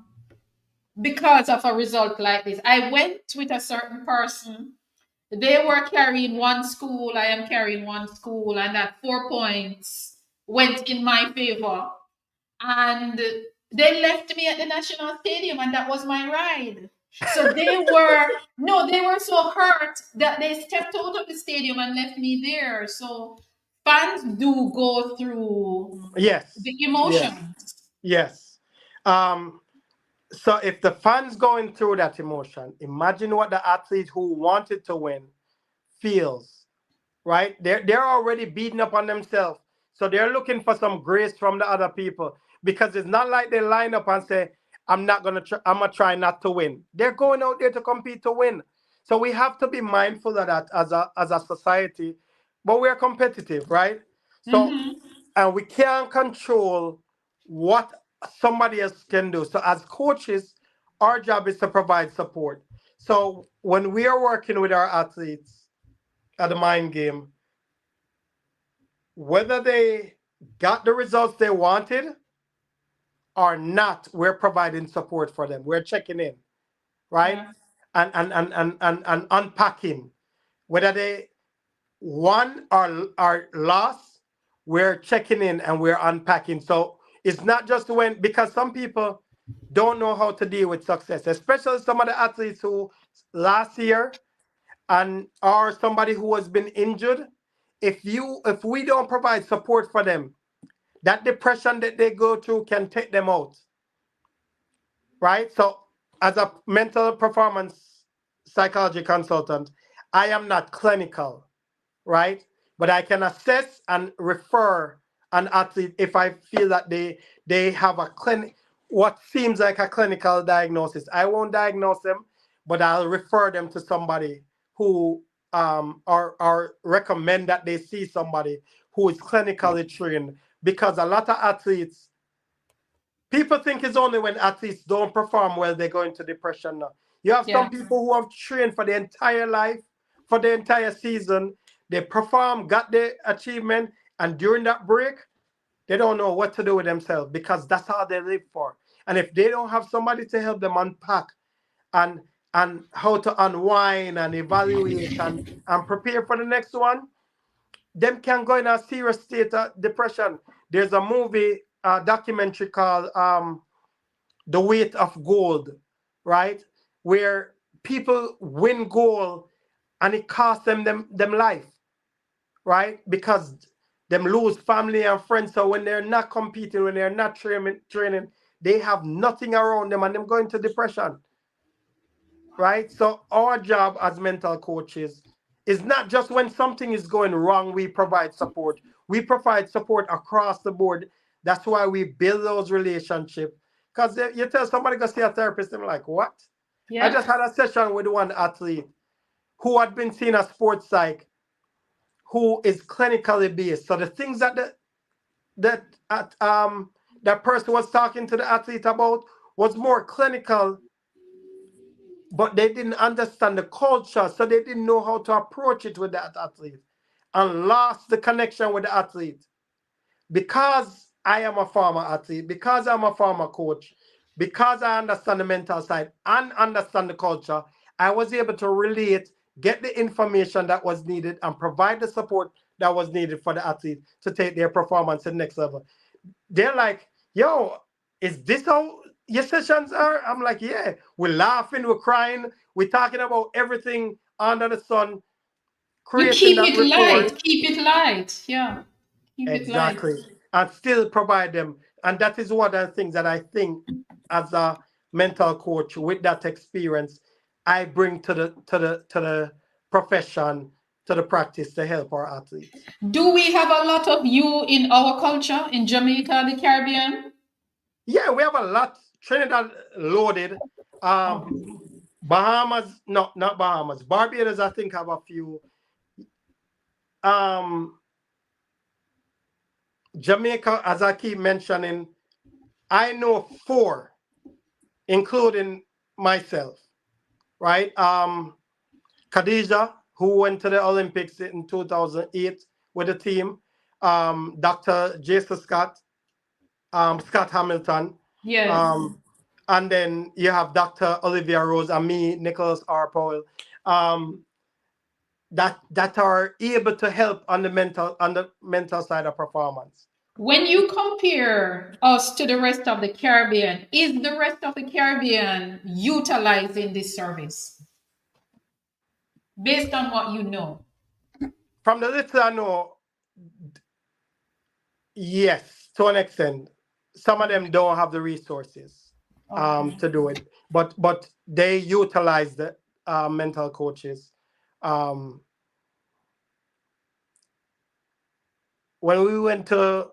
because of a result like this. I went with a certain person. They were carrying one school, I am carrying one school, and that 4 points went in my favor. And they left me at the National Stadium, and that was my ride. So they were, no, they were so hurt that they stepped out of the stadium and left me there. So fans do go through yes. the Yes. emotions. Yes. Um, so if the fans going through that emotion, imagine what the athlete who wanted to win feels, right? They're already beating up on themselves. So they're looking for some grace from the other people because it's not like they line up and say, I'm gonna try not to win. They're going out there to compete to win. So we have to be mindful of that as a society. But we're competitive, right? So Mhm. and we can't control what somebody else can do. So as coaches, our job is to provide support. So when we are working with our athletes at the mind game, whether they got the results they wanted or not, we're providing support for them. We're checking in, right? Yeah. And unpacking. Whether they won or lost, we're checking in and we're unpacking. So it's not just when, because some people don't know how to deal with success, especially some of the athletes who last year and or somebody who has been injured. If we don't provide support for them, that depression that they go through can take them out, right? So as a mental performance psychology consultant, I am not clinical, right? But I can assess and refer an athlete if I feel that they have a what seems like a clinical diagnosis. I won't diagnose them, but I'll refer them to somebody who or recommend that they see somebody who is clinically trained because a lot of athletes, people think it's only when athletes don't perform well they go into depression now. You have some Yeah. people who have trained for the entire life, for the entire season. They perform, got the achievement, and during that break, they don't know what to do with themselves because that's all they live for. And if they don't have somebody to help them unpack and how to unwind and evaluate and prepare for the next one, them can go in a serious state of depression. There's a movie. a documentary called The Weight of Gold, right? Where people win gold and it costs them life, right? Because them lose family and friends. So when they're not competing, when they're not training, they have nothing around them and them going to depression, right? So our job as mental coaches is not just when something is going wrong, we provide support. We provide support across the board. That's why we build those relationships. Because you tell somebody go see a therapist, they're like, what? I Yeah. just had a session with one athlete who had been seeing a sports psych who is clinically based. So the things that that person was talking to the athlete about was more clinical, but they didn't understand the culture, so they didn't know how to approach it with that athlete, and lost the connection with the athlete. Because I am a former athlete, because I'm a former coach, because I understand the mental side and understand the culture, I was able to relate, get the information that was needed, and provide the support that was needed for the athlete to take their performance to the next level. They're like, yo, is this how your sessions are? I'm like, yeah. We're laughing, we're crying, we're talking about everything under the sun, You creating keep that it rapport. light. Keep it light. Yeah. Keep it light. Exactly. And still provide them. And that is one of the things that I think as a mental coach with that experience, I bring to the profession, to the practice to help our athletes. Do we have a lot of you in our culture in Jamaica, the Caribbean? Yeah, we have a lot. Trinidad loaded. Oh. Bahamas, no, not Bahamas. Barbados, I think, have a few. Um, Jamaica, as I keep mentioning, I know four, including myself, right? Khadija, who went to the Olympics in 2008 with the team. Dr. Jason Scott, Scott Hamilton. Yes. Um, and then you have Dr. Olivia Rose and me, Nicholas R. Powell. Um, that are able to help on the mental side of performance. When you compare us to the rest of the Caribbean, is the rest of the Caribbean utilizing this service based on what you know? From the little I know, yes, to an extent. Some of them don't have the resources Okay. to do it, but they utilize the mental coaches. Um, when we went to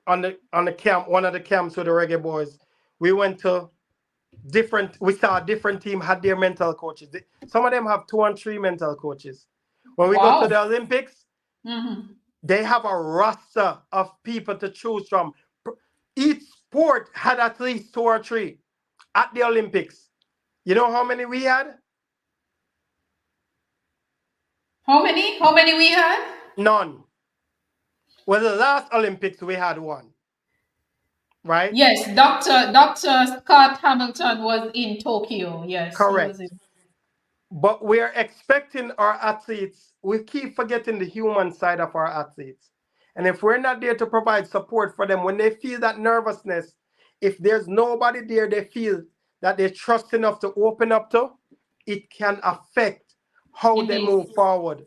on the camp, one of the camps with the reggae boys, we went to different. We saw a different team had their mental coaches. Some of them have 2 and 3 mental coaches. When we go to Wow. the Olympics, Hmm. they have a roster of people to choose from. Each sport had at least 2 or 3 at the Olympics. You know how many we had? How many? How many we had? None. Well, the last Olympics we had one, right? Yes, Dr. Scott Hamilton was in Tokyo. Yes, he was Correct. in. But we are expecting our athletes, we keep forgetting the human side of our athletes. And if we're not there to provide support for them, when they feel that nervousness, if there's nobody there they feel that they trust enough to open up to, it can affect how they Indeed. move forward.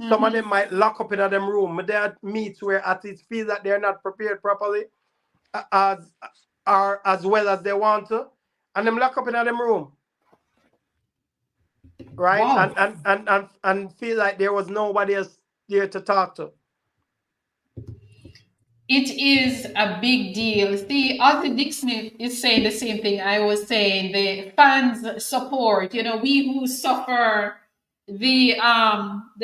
Some of Hmm. them might lock up in a them room. There are meets where athletes feel that they're not prepared properly as or as well as they want to, and them lock up in a them room, right? Wow. And feel like there was nobody else there to talk to. It is a big deal. See, Ozzy Dixon is saying the same thing I was saying. The fans support, we who suffer the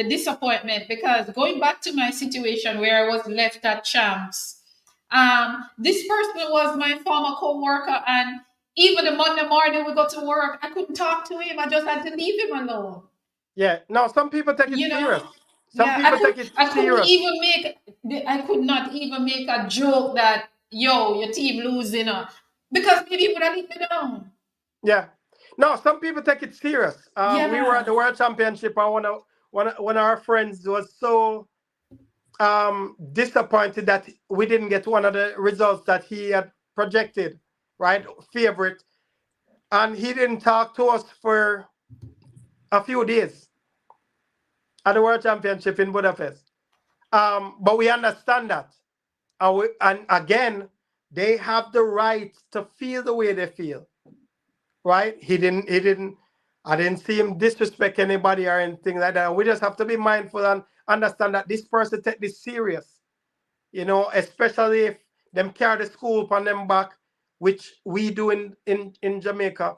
disappointment, because going back to my situation where I was left at Champs, this person was my former co-worker, and even the Monday morning we got to work, I couldn't talk to him. I just had to leave him alone. Yeah. No, some people take it You know, serious. Some yeah, I people could take it I couldn't serious. even I could not even make a joke that your team losing, because maybe it would have let me down. Yeah. No, some people take it serious. We were at Yeah. the World Championship, and one of our friends was so disappointed that we didn't get one of the results that he had projected, right? Favorite. And he didn't talk to us for a few days at the World Championship in Budapest. But we understand that. And again, they have the right to feel the way they feel, right? I didn't see him disrespect anybody or anything like that. We just have to be mindful and understand that this person take this serious, especially if them carry the school upon them back, which we do in Jamaica.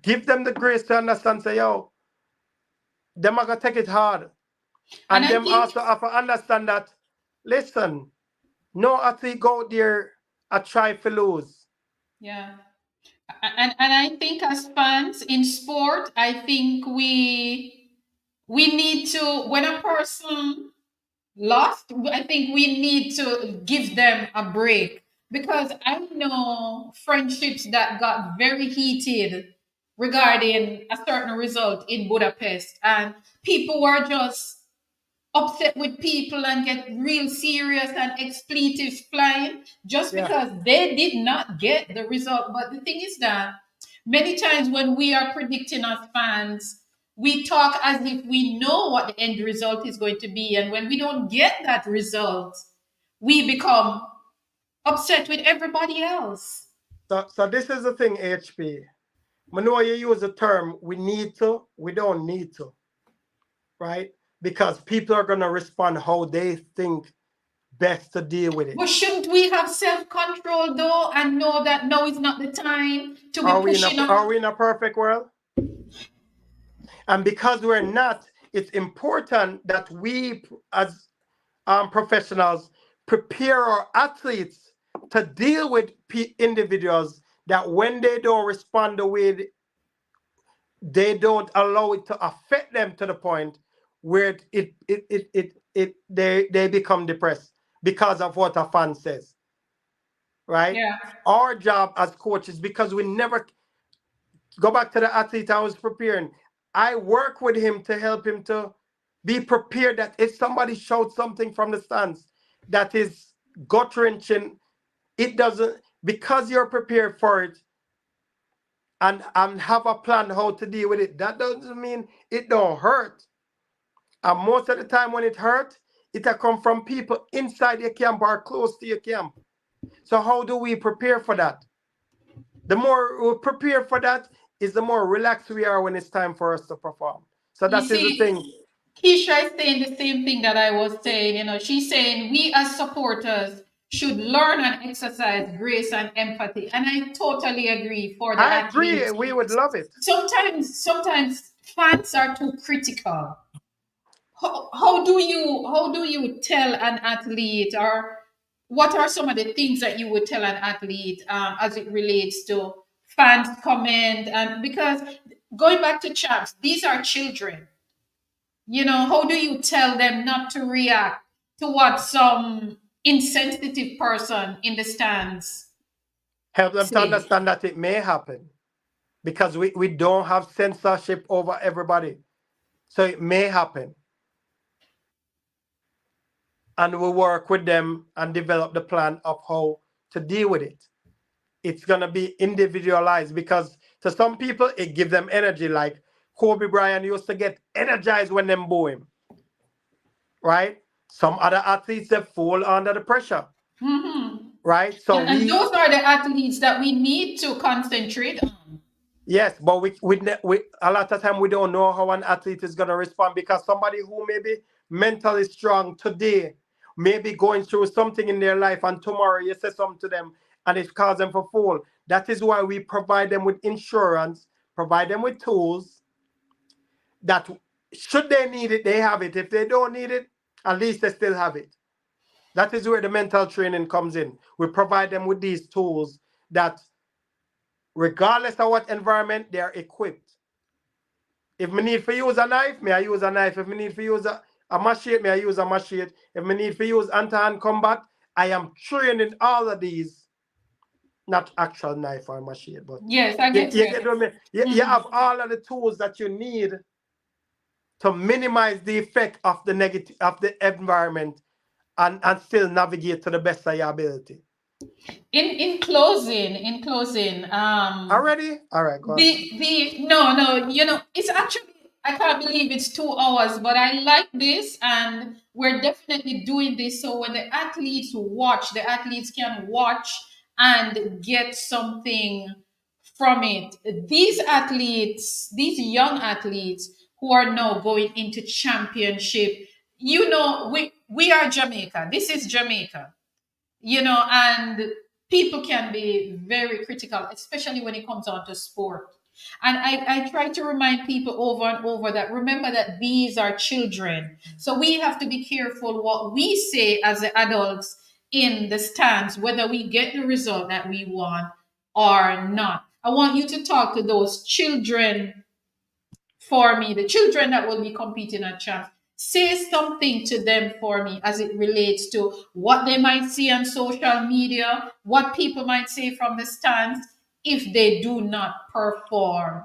Give them the grace to understand, say, yo, them are gonna take it hard. And And I them think, also have to understand that, listen, no athlete go out there a try to lose. yeah. And I think as fans in sport, I think we need to, when a person lost, I think we need to give them a break, because I know friendships that got very heated regarding a certain result in Budapest, and people were just upset with people and get real serious and expletives flying just Yeah. because they did not get the result. But the thing is that many times when we are predicting as fans, we talk as if we know what the end result is going to be. And when we don't get that result, we become upset with everybody else. So this is the thing, HP. I know you use the term we need to, we don't need to, right? Because people are gonna respond how they think best to deal with it. But shouldn't we have self control though and know that now is not the time to be pushing up? Are we in a perfect world? And because we're not, it's important that we as professionals prepare our athletes to deal with individuals that when they don't respond the way they don't allow it to affect them to the point where they become depressed because of what a fan says, right? Yeah. Our job as coaches, because we never go back to the athlete I was preparing, I work with him to help him to be prepared that if somebody shouts something from the stands that is gut wrenching, it doesn't, because you're prepared for it and have a plan how to deal with it. That doesn't mean it don't hurt. And most of the time when it hurt, it'll come from people inside your camp or close to your camp. So how do we prepare for that? The more we prepare for that is the more relaxed we are when it's time for us to perform. So You that is the see, thing. Keisha is saying the same thing that I was saying. She's saying we as supporters should learn and exercise grace and empathy. And I totally agree for the I agree. athletes. We would love it. Sometimes fans are too critical. How do you tell an athlete, or what are some of the things that you would tell an athlete as it relates to fans comment? And because going back to champs, these are children. How do you tell them not to react to what some insensitive person in the stands Help them to say? understand that it may happen because we don't have censorship over everybody. So it may happen. And we work with them and develop the plan of how to deal with it. It's going to be individualized because to some people, it gives them energy. Like Kobe Bryant used to get energized when them boo him, right? Some other athletes, they fall under the pressure, Mhm. right? So And those are the athletes that we need to concentrate on. yes, but we a lot of time we don't know how an athlete is going to respond because somebody who may be mentally strong today may be going through something in their life and tomorrow you say something to them and it causes them for fall. That is why we provide them with insurance, provide them with tools that should they need it, they have it. If they don't need it, at least they still have it. That is where the mental training comes in. We provide them with these tools that regardless of what environment, they're equipped. If me need for use a knife, may I use a knife. If me need for use a machete, may I use a machete. If me need for use hand-to-hand combat, I am trained in all of these. Not actual knife or machete, but Yes, I get you you. get what I mean? You have all of the tools that you need to minimize the effect of the negative of the environment and still navigate to the best of your ability. In closing, Already? All right, go on. no, it's actually, I can't believe it's 2 hours, but I like this, and we're definitely doing this so when the athletes can watch and get something from it. These young athletes who are now going into championship, we are Jamaica. This is Jamaica, and people can be very critical, especially when it comes on to sport. And I try to remind people over and over that remember that these are children. So we have to be careful what we say as the adults in the stands, whether we get the result that we want or not. I want you to talk to those children for me, the children that will be competing at champs. Say something to them for me as it relates to what they might see on social media, what people might say from the stands if they do not perform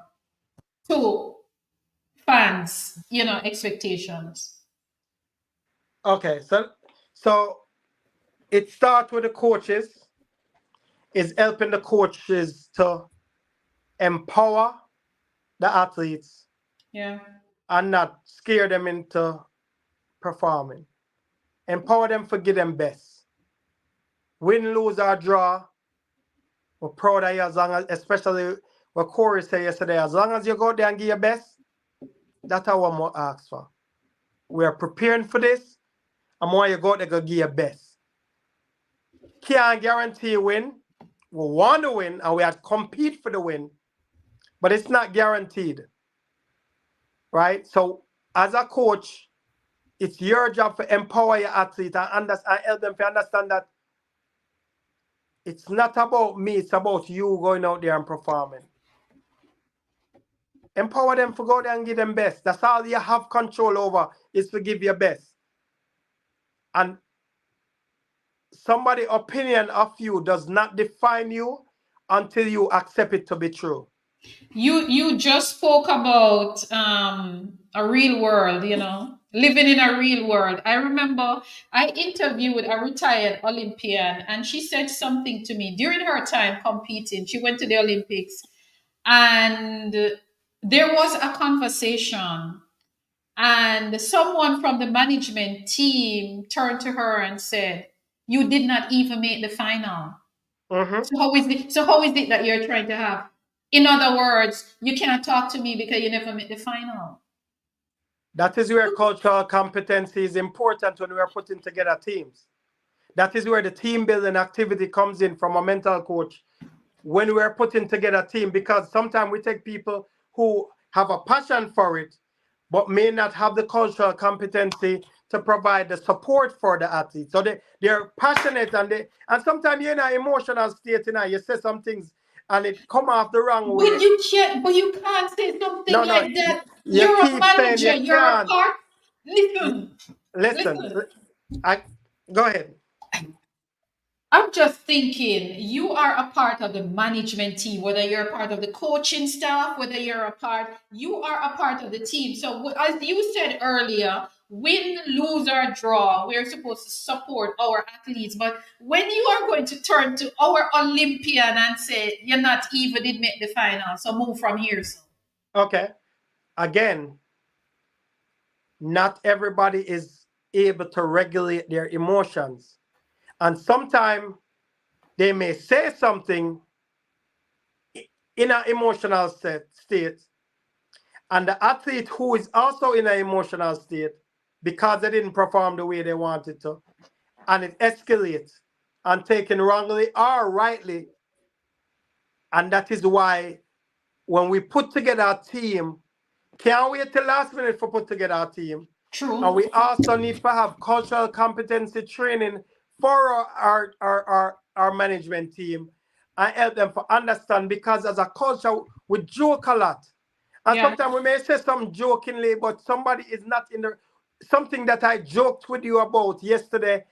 to fans, expectations. Okay, so it starts with the coaches, is helping the coaches to empower the athletes Yeah. and not scare them into performing. Empower them for give them best. Win, lose, or draw. We're proud of you as long as, especially what Corey said yesterday, as long as you go there and give your best, that's what I'm more ask for. We are preparing for this, and more you go there, go give your best. Can't guarantee you win. We want to win, and we have to compete for the win, but it's not guaranteed, right? So as a coach, it's your job to empower your athlete and help them to understand that it's not about me, it's about you going out there and performing. Empower them to go there and give them best. That's all you have control over, is to give your best. And somebody's opinion of you does not define you until you accept it to be true. You just spoke about a real world, living in a real world. I remember I interviewed a retired Olympian, and she said something to me during her time competing. She went to the Olympics, and there was a conversation, and someone from the management team turned to her and said, "You did not even make the final." Mm-hmm. So how is it that you're trying to have? In other words, you cannot talk to me because you never made the final. That is where cultural competency is important when we are putting together teams. That is where the team building activity comes in from a mental coach when we're putting together a team, because sometimes we take people who have a passion for it but may not have the cultural competency to provide the support for the athletes. So they're passionate, and sometimes you're in an emotional state, you say some things and it come off the wrong But way. you can't say something No, like that. you You're a keep saying manager. you You're a can't. part. Listen, Listen, listen. I go ahead. I'm just thinking you are a part of the management team, whether you're a part of the coaching staff, whether you are a part of the team. So, as you said earlier, win, lose, or draw, we're supposed to support our athletes. But when you are going to turn to our Olympian and say, you're not even did make the final, so move from here. So, Okay. Again, not everybody is able to regulate their emotions. And sometimes they may say something in an emotional state, and the athlete who is also in an emotional state because they didn't perform the way they wanted to, and it escalates and taken wrongly or rightly. And that is why when we put together a team, can't wait till last minute for put together a team. And true. we also need to have cultural competency training for our management team and help them to understand, because as a culture, we joke a lot. And Yeah. sometimes we may say something jokingly, but somebody is not in the something that I joked with you about yesterday.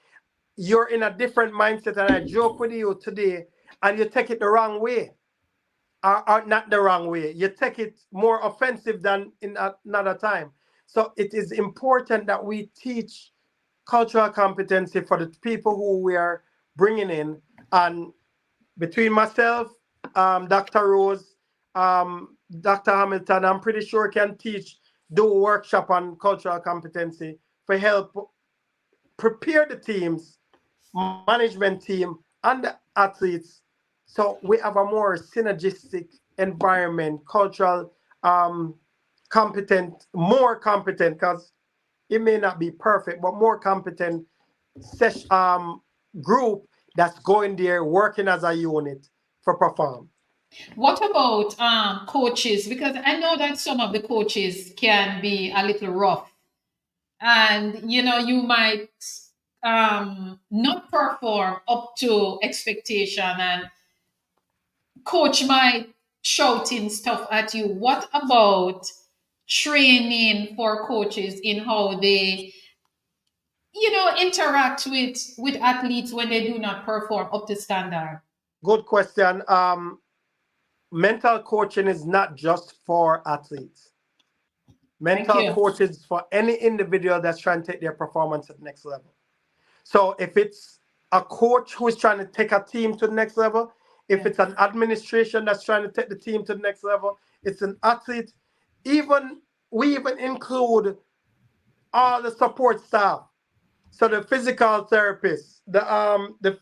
You're in a different mindset, and I joke with you today, and you take it the wrong way. Or not the wrong way. You take it more offensive than in another time. So it is important that we teach cultural competency for the people who we are bringing in. And between myself, Dr. Rose, Dr. Hamilton, I'm pretty sure can teach, do a workshop on cultural competency for help prepare the teams, management team, and the athletes. So we have a more synergistic environment, cultural, um, competent, more competent, because it may not be perfect, but more competent group that's going there working as a unit for perform. What about coaches? Because I know that some of the coaches can be a little rough, and you might not perform up to expectation, and coach might shouting stuff at you. What about training for coaches in how they interact with athletes when they do not perform up to standard? Good question. Mental coaching is not just for athletes. Thank Mental you. coaching is for any individual that's trying to take their performance to the next level. So if it's a coach who is trying to take a team to the next level, if it's an administration that's trying to take the team to the next level, it's an athlete. We even include all the support staff. So the physical therapist, the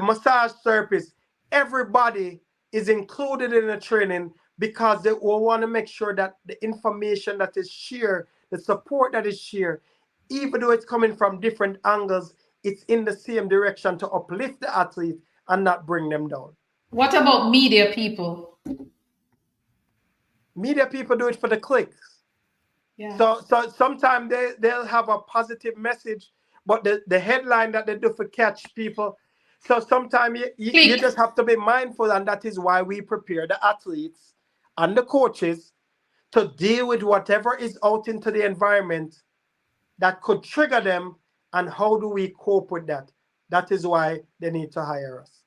massage therapist, everybody is included in the training because they will want to make sure that the information that is shared, the support that is shared, even though it's coming from different angles, it's in the same direction to uplift the athlete and not bring them down. What about media people? Media people do it for the clicks. Yeah. So sometimes they'll have a positive message, but the headline that they do for catch people. So sometimes you just have to be mindful, and that is why we prepare the athletes and the coaches to deal with whatever is out into the environment that could trigger them, and how do we cope with that? That is why they need to hire us.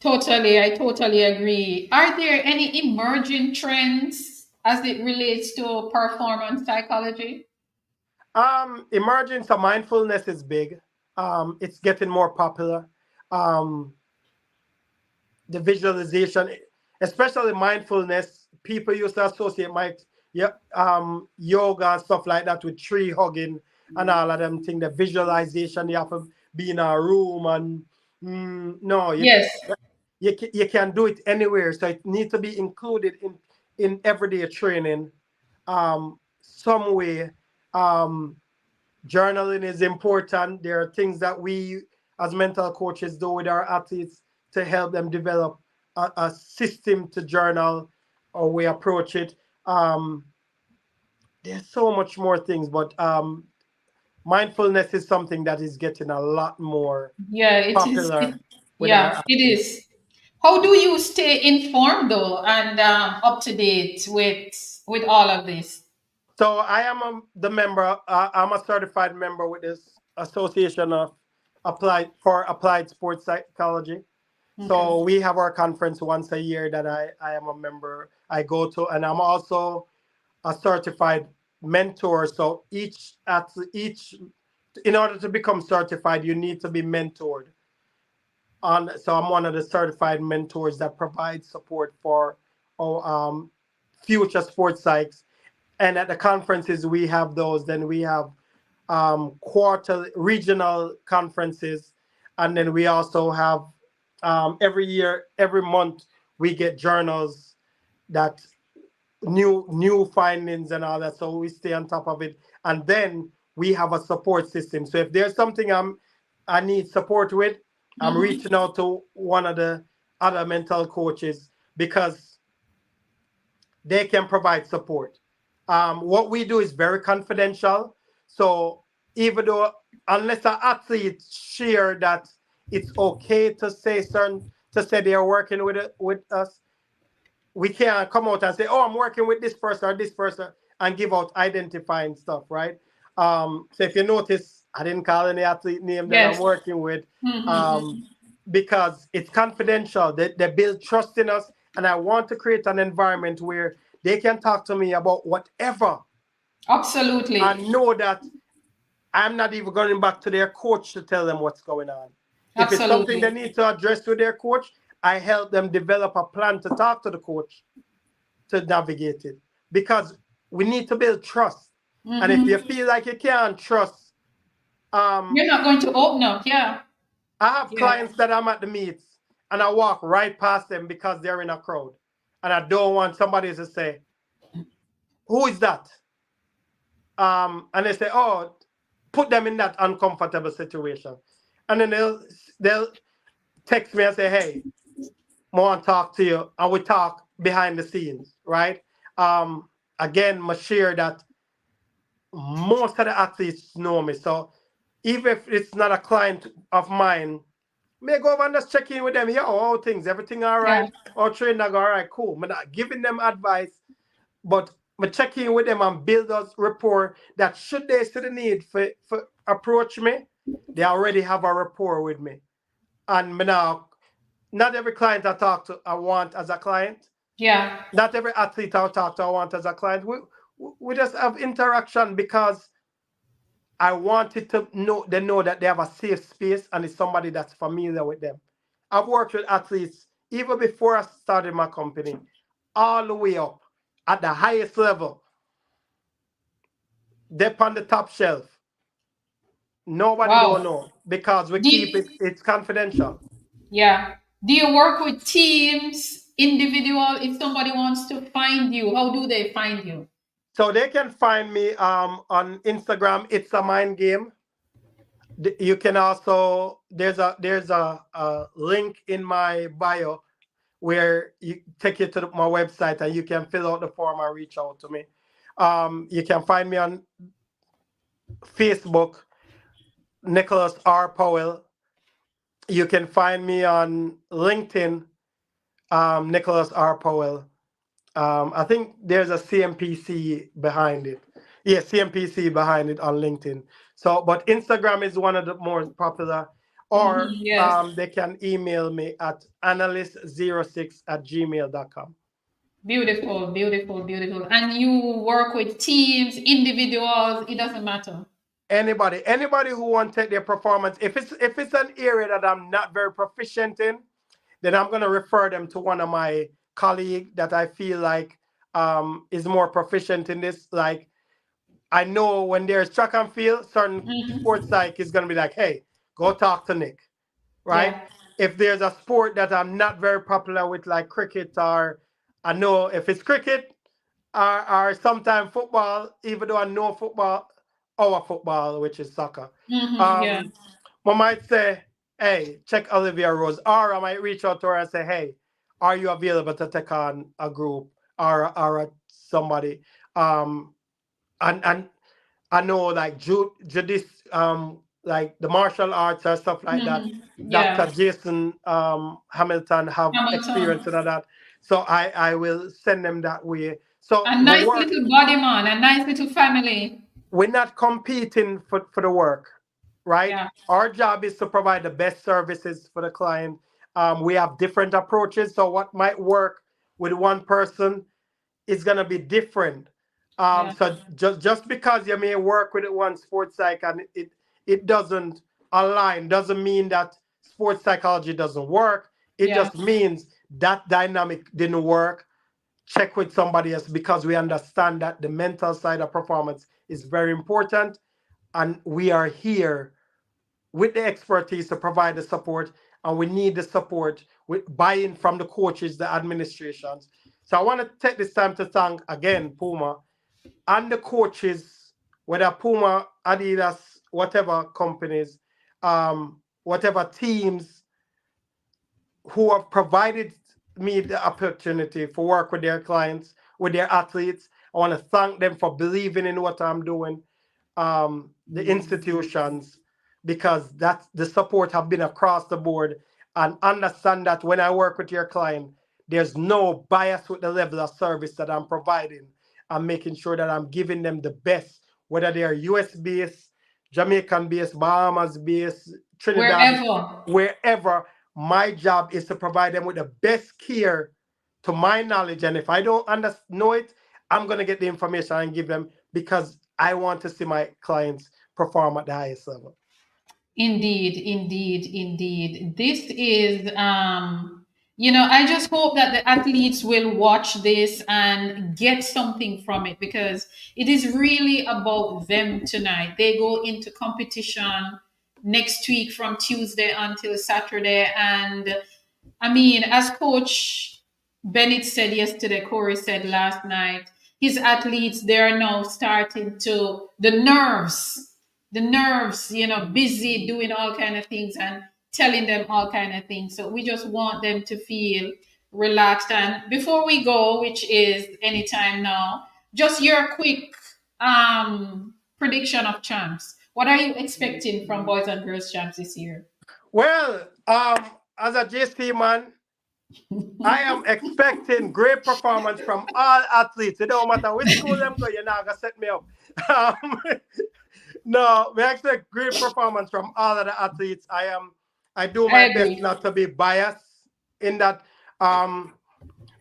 I totally agree. Are there any emerging trends as it relates to performance psychology? Emerging, so mindfulness is big. It's getting more popular. Um, the visualization, especially mindfulness, people used to associate yoga and stuff like that with tree hugging and all of them things. The visualization, you have to be in a room and no, Yes. you can do it anywhere. So it needs to be included in everyday training, some way. Journaling is important. There are things that we as mental coaches do with our athletes to help them develop a system to journal, or we approach it. There's so much more things, but mindfulness is something that is getting a lot more popular. Yeah, it is. How do you stay informed though and up to date with all of this? So I am the member. I'm a certified member with this Association of Applied Sports Psychology. Okay. So we have our conference once a year that I am a member. I go to, and I'm also a certified mentor. So each in order to become certified, you need to be mentored. So I'm one of the certified mentors that provides support for future sports psychs. And at the conferences we have those. Then we have quarter regional conferences, and then we also have every month we get journals that new findings and all that. So we stay on top of it, and then we have a support system. So if there's something I need support with, I'm reaching out to one of the other mental coaches because they can provide support. What we do is very confidential. So even though, unless an athlete share that it's okay to say they are working with us, we can't come out and say, "Oh, I'm working with this person or this person," and give out identifying stuff, right? So if you notice, I didn't call any athlete name that I'm working with, because it's confidential. They build trust in us, and I want to create an environment where they can talk to me about whatever. Absolutely. And know that I'm not even going back to their coach to tell them what's going on. If it's something they Absolutely. need to address with their coach, I help them develop a plan to talk to the coach to navigate it. Because we need to build trust. And if you Mm-hmm. feel like you can't trust, um, You're not going to open up. Yeah. I have Yeah. clients that I'm at the meets and I walk right past them because they're in a crowd. And I don't want somebody to say, who is that? And they say, oh, put them in that uncomfortable situation. And then they'll text me and say, hey, I want to talk to you. And we talk behind the scenes, right? Again, I share that most of the athletes know me. So even if it's not a client of mine, may go over and just check in with them. Yeah, all things, everything all Yeah. right? Or train all right, cool. I'm not giving them advice, but I check in with them and build those rapport that should they see the need for approach me, they already have a rapport with me. And me now, not every client I talk to I want as a client. Yeah. Not every athlete I talk to I want as a client. We just have interaction because I wanted to know they know that they have a safe space and it's somebody that's familiar with them. I've worked with athletes even before I started my company, all the way up at the highest level. They're on the top shelf. Nobody don't Wow. know because we Do keep you, it's confidential. yeah. Do you work with teams, individual? If somebody wants to find you, how do they find you? So they can find me on Instagram. It's a mind game. You can also there's a link in my bio where you take you to my website and you can fill out the form and reach out to me. You can find me on Facebook, Nicholas R. Powell. You can find me on LinkedIn, Nicholas R. Powell. I think there's a CMPC behind it. Yeah, CMPC behind it on LinkedIn. So, but Instagram is one of the more popular. Or Yes. they can email me at analyst06@gmail.com. Beautiful, beautiful, beautiful. And you work with teams, individuals, it doesn't matter. Anybody who want to take their performance, if it's an area that I'm not very proficient in, then I'm gonna refer them to one of my colleague that I feel like is more proficient in this. Like I know when there's track and field, certain Hmm. sports psych is gonna be like, hey, go talk to Nick, right? Yeah. If there's a sport that I'm not very popular with, like cricket, or I know if it's cricket or sometimes football, even though I know football, our football, which is soccer, Yeah. um, I might say, hey, check Olivia Rose. Or I might reach out to her and say, hey, are you available to take on a group or somebody? Um, and I know like Judith, like the martial arts and stuff like that. Dr. Yeah. Jason Hamilton have experience Hamilton. in that. So I will send them that way. So A my nice work, little body man, a nice little family. we're not competing for the work, right? Yeah. Our job is to provide the best services for the client. We have different approaches. So what might work with one person is gonna be different. Yeah. So just because you may work with one sports psych and it doesn't align, doesn't mean that sports psychology doesn't work. It Yeah. just means that dynamic didn't work. Check with somebody else because we understand that the mental side of performance is very important, and we are here with the expertise to provide the support, and we need the support with buy-in from the coaches, the administrations. So I want to take this time to thank again Puma and the coaches, whether Puma, Adidas, whatever companies, whatever teams who have provided me the opportunity for work with their clients, with their athletes. I want to thank them for believing in what I'm doing. The institutions, because that's the support have been across the board, and understand that when I work with your client, there's no bias with the level of service that I'm providing. I'm making sure that I'm giving them the best, whether they are US based, Jamaican based, Bahamas based, Trinidad, Wherever. wherever. My job is to provide them with the best care to my knowledge. And if I don't know it, I'm going to get the information and give them because I want to see my clients perform at the highest level. Indeed, indeed, indeed. This is, I just hope that the athletes will watch this and get something from it because it is really about them tonight. They go into competition next week from Tuesday until Saturday. And I mean, as Coach Bennett said yesterday, Corey said last night, his athletes, they are now starting to, the nerves, busy doing all kind of things and telling them all kind of things. So we just want them to feel relaxed. And before we go, which is anytime now, just your quick prediction of champs. What are you expecting from boys and girls champs this year? Well, as a JC man, I am expecting great performance from all athletes. It don't matter which school them go, you're not gonna set me up. Um, no, we expect great performance from all of the athletes. I do I my best agree. not to be biased in that, um,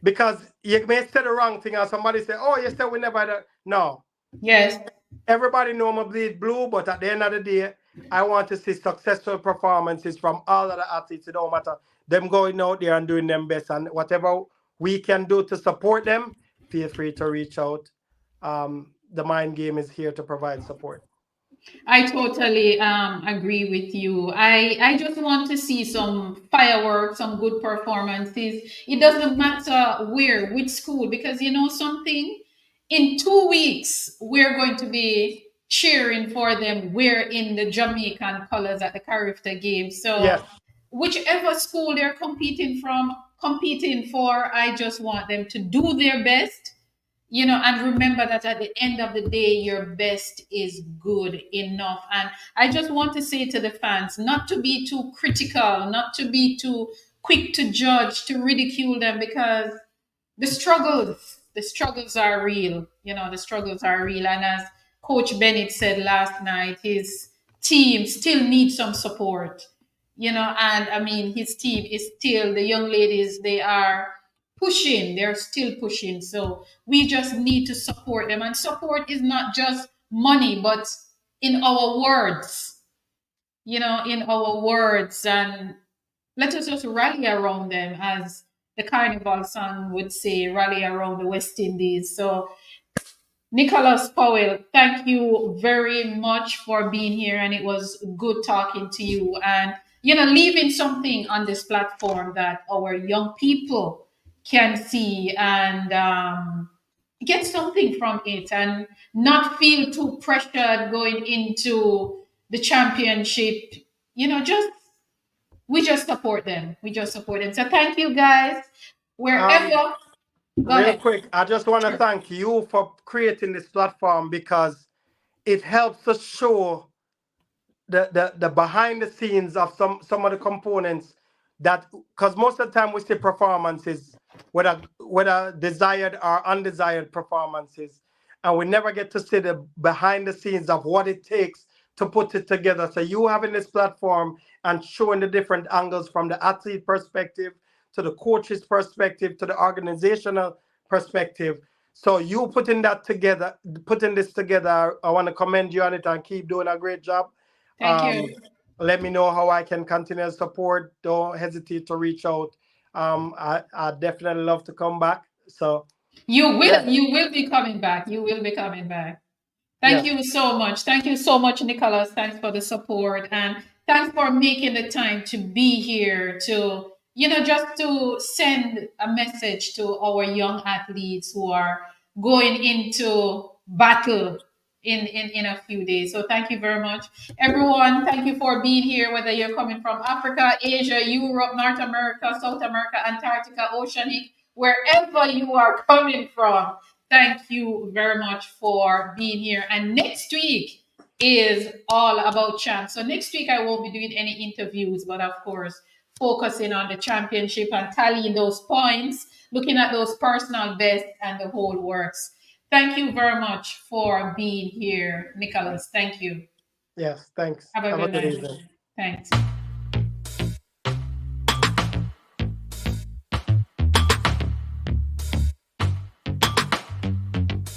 because you may say the wrong thing and somebody say, "Oh, you said we never." No, Yes. everybody know me bleed blue, but at the end of the day, I want to see successful performances from all of the athletes. It don't matter them going out there and doing them best, and whatever we can do to support them, feel free to reach out. The mind game is here to provide support. I totally agree with you. I just want to see some fireworks, some good performances. It doesn't matter where, which school, because you know something. In 2 weeks, we're going to be cheering for them. We're in the Jamaican colors at the Carifta game. So Yes, whichever school they're competing for, I just want them to do their best, and remember that at the end of the day, your best is good enough. And I just want to say to the fans not to be too critical, not to be too quick to judge, to ridicule them, because the struggles are real. The struggles are real. And as Coach Bennett said last night, his team still needs some support. And I mean, his team is still, the young ladies, they are pushing, they're still pushing. So we just need to support them. And support is not just money, but in our words, in our words. And let us just rally around them, as the carnival song would say, rally around the West Indies. So Nicholas Powell, thank you very much for being here, and it was good talking to you. And leaving something on this platform that our young people can see and get something from it, and not feel too pressured going into the championship. Just we just support them. We just support them. So thank you, guys. um, Wherever, go real ahead. quick, I just want to Sure. thank you for creating this platform because it helps us show the behind the scenes of some of the components that, because most of the time we see performances, whether desired or undesired performances, and we never get to see the behind the scenes of what it takes to put it together. So you having this platform and showing the different angles from the athlete perspective to the coach's perspective to the organizational perspective. So you putting this together, I want to commend you on it and keep doing a great job. Thank um, you. Let me know how I can continue to support. Don't hesitate to reach out. I definitely love to come back. So You will yeah, you will be coming back. You will be coming back. Thank yes, you so much. Thank you so much, Nicholas. Thanks for the support, and thanks for making the time to be here to, just to send a message to our young athletes who are going into battle in a few days. So thank you very much. Everyone, thank you for being here, whether you're coming from Africa, Asia, Europe, North America, South America, Antarctica, Oceanic, wherever you are coming from. Thank you very much for being here. And next week is all about champs. So next week I won't be doing any interviews, but of course, focusing on the championship and tallying those points, looking at those personal bests and the whole works. Thank you very much for being here, Nicholas. Thank you. yes. Thanks. Have a Have a good good night. evening. Thanks.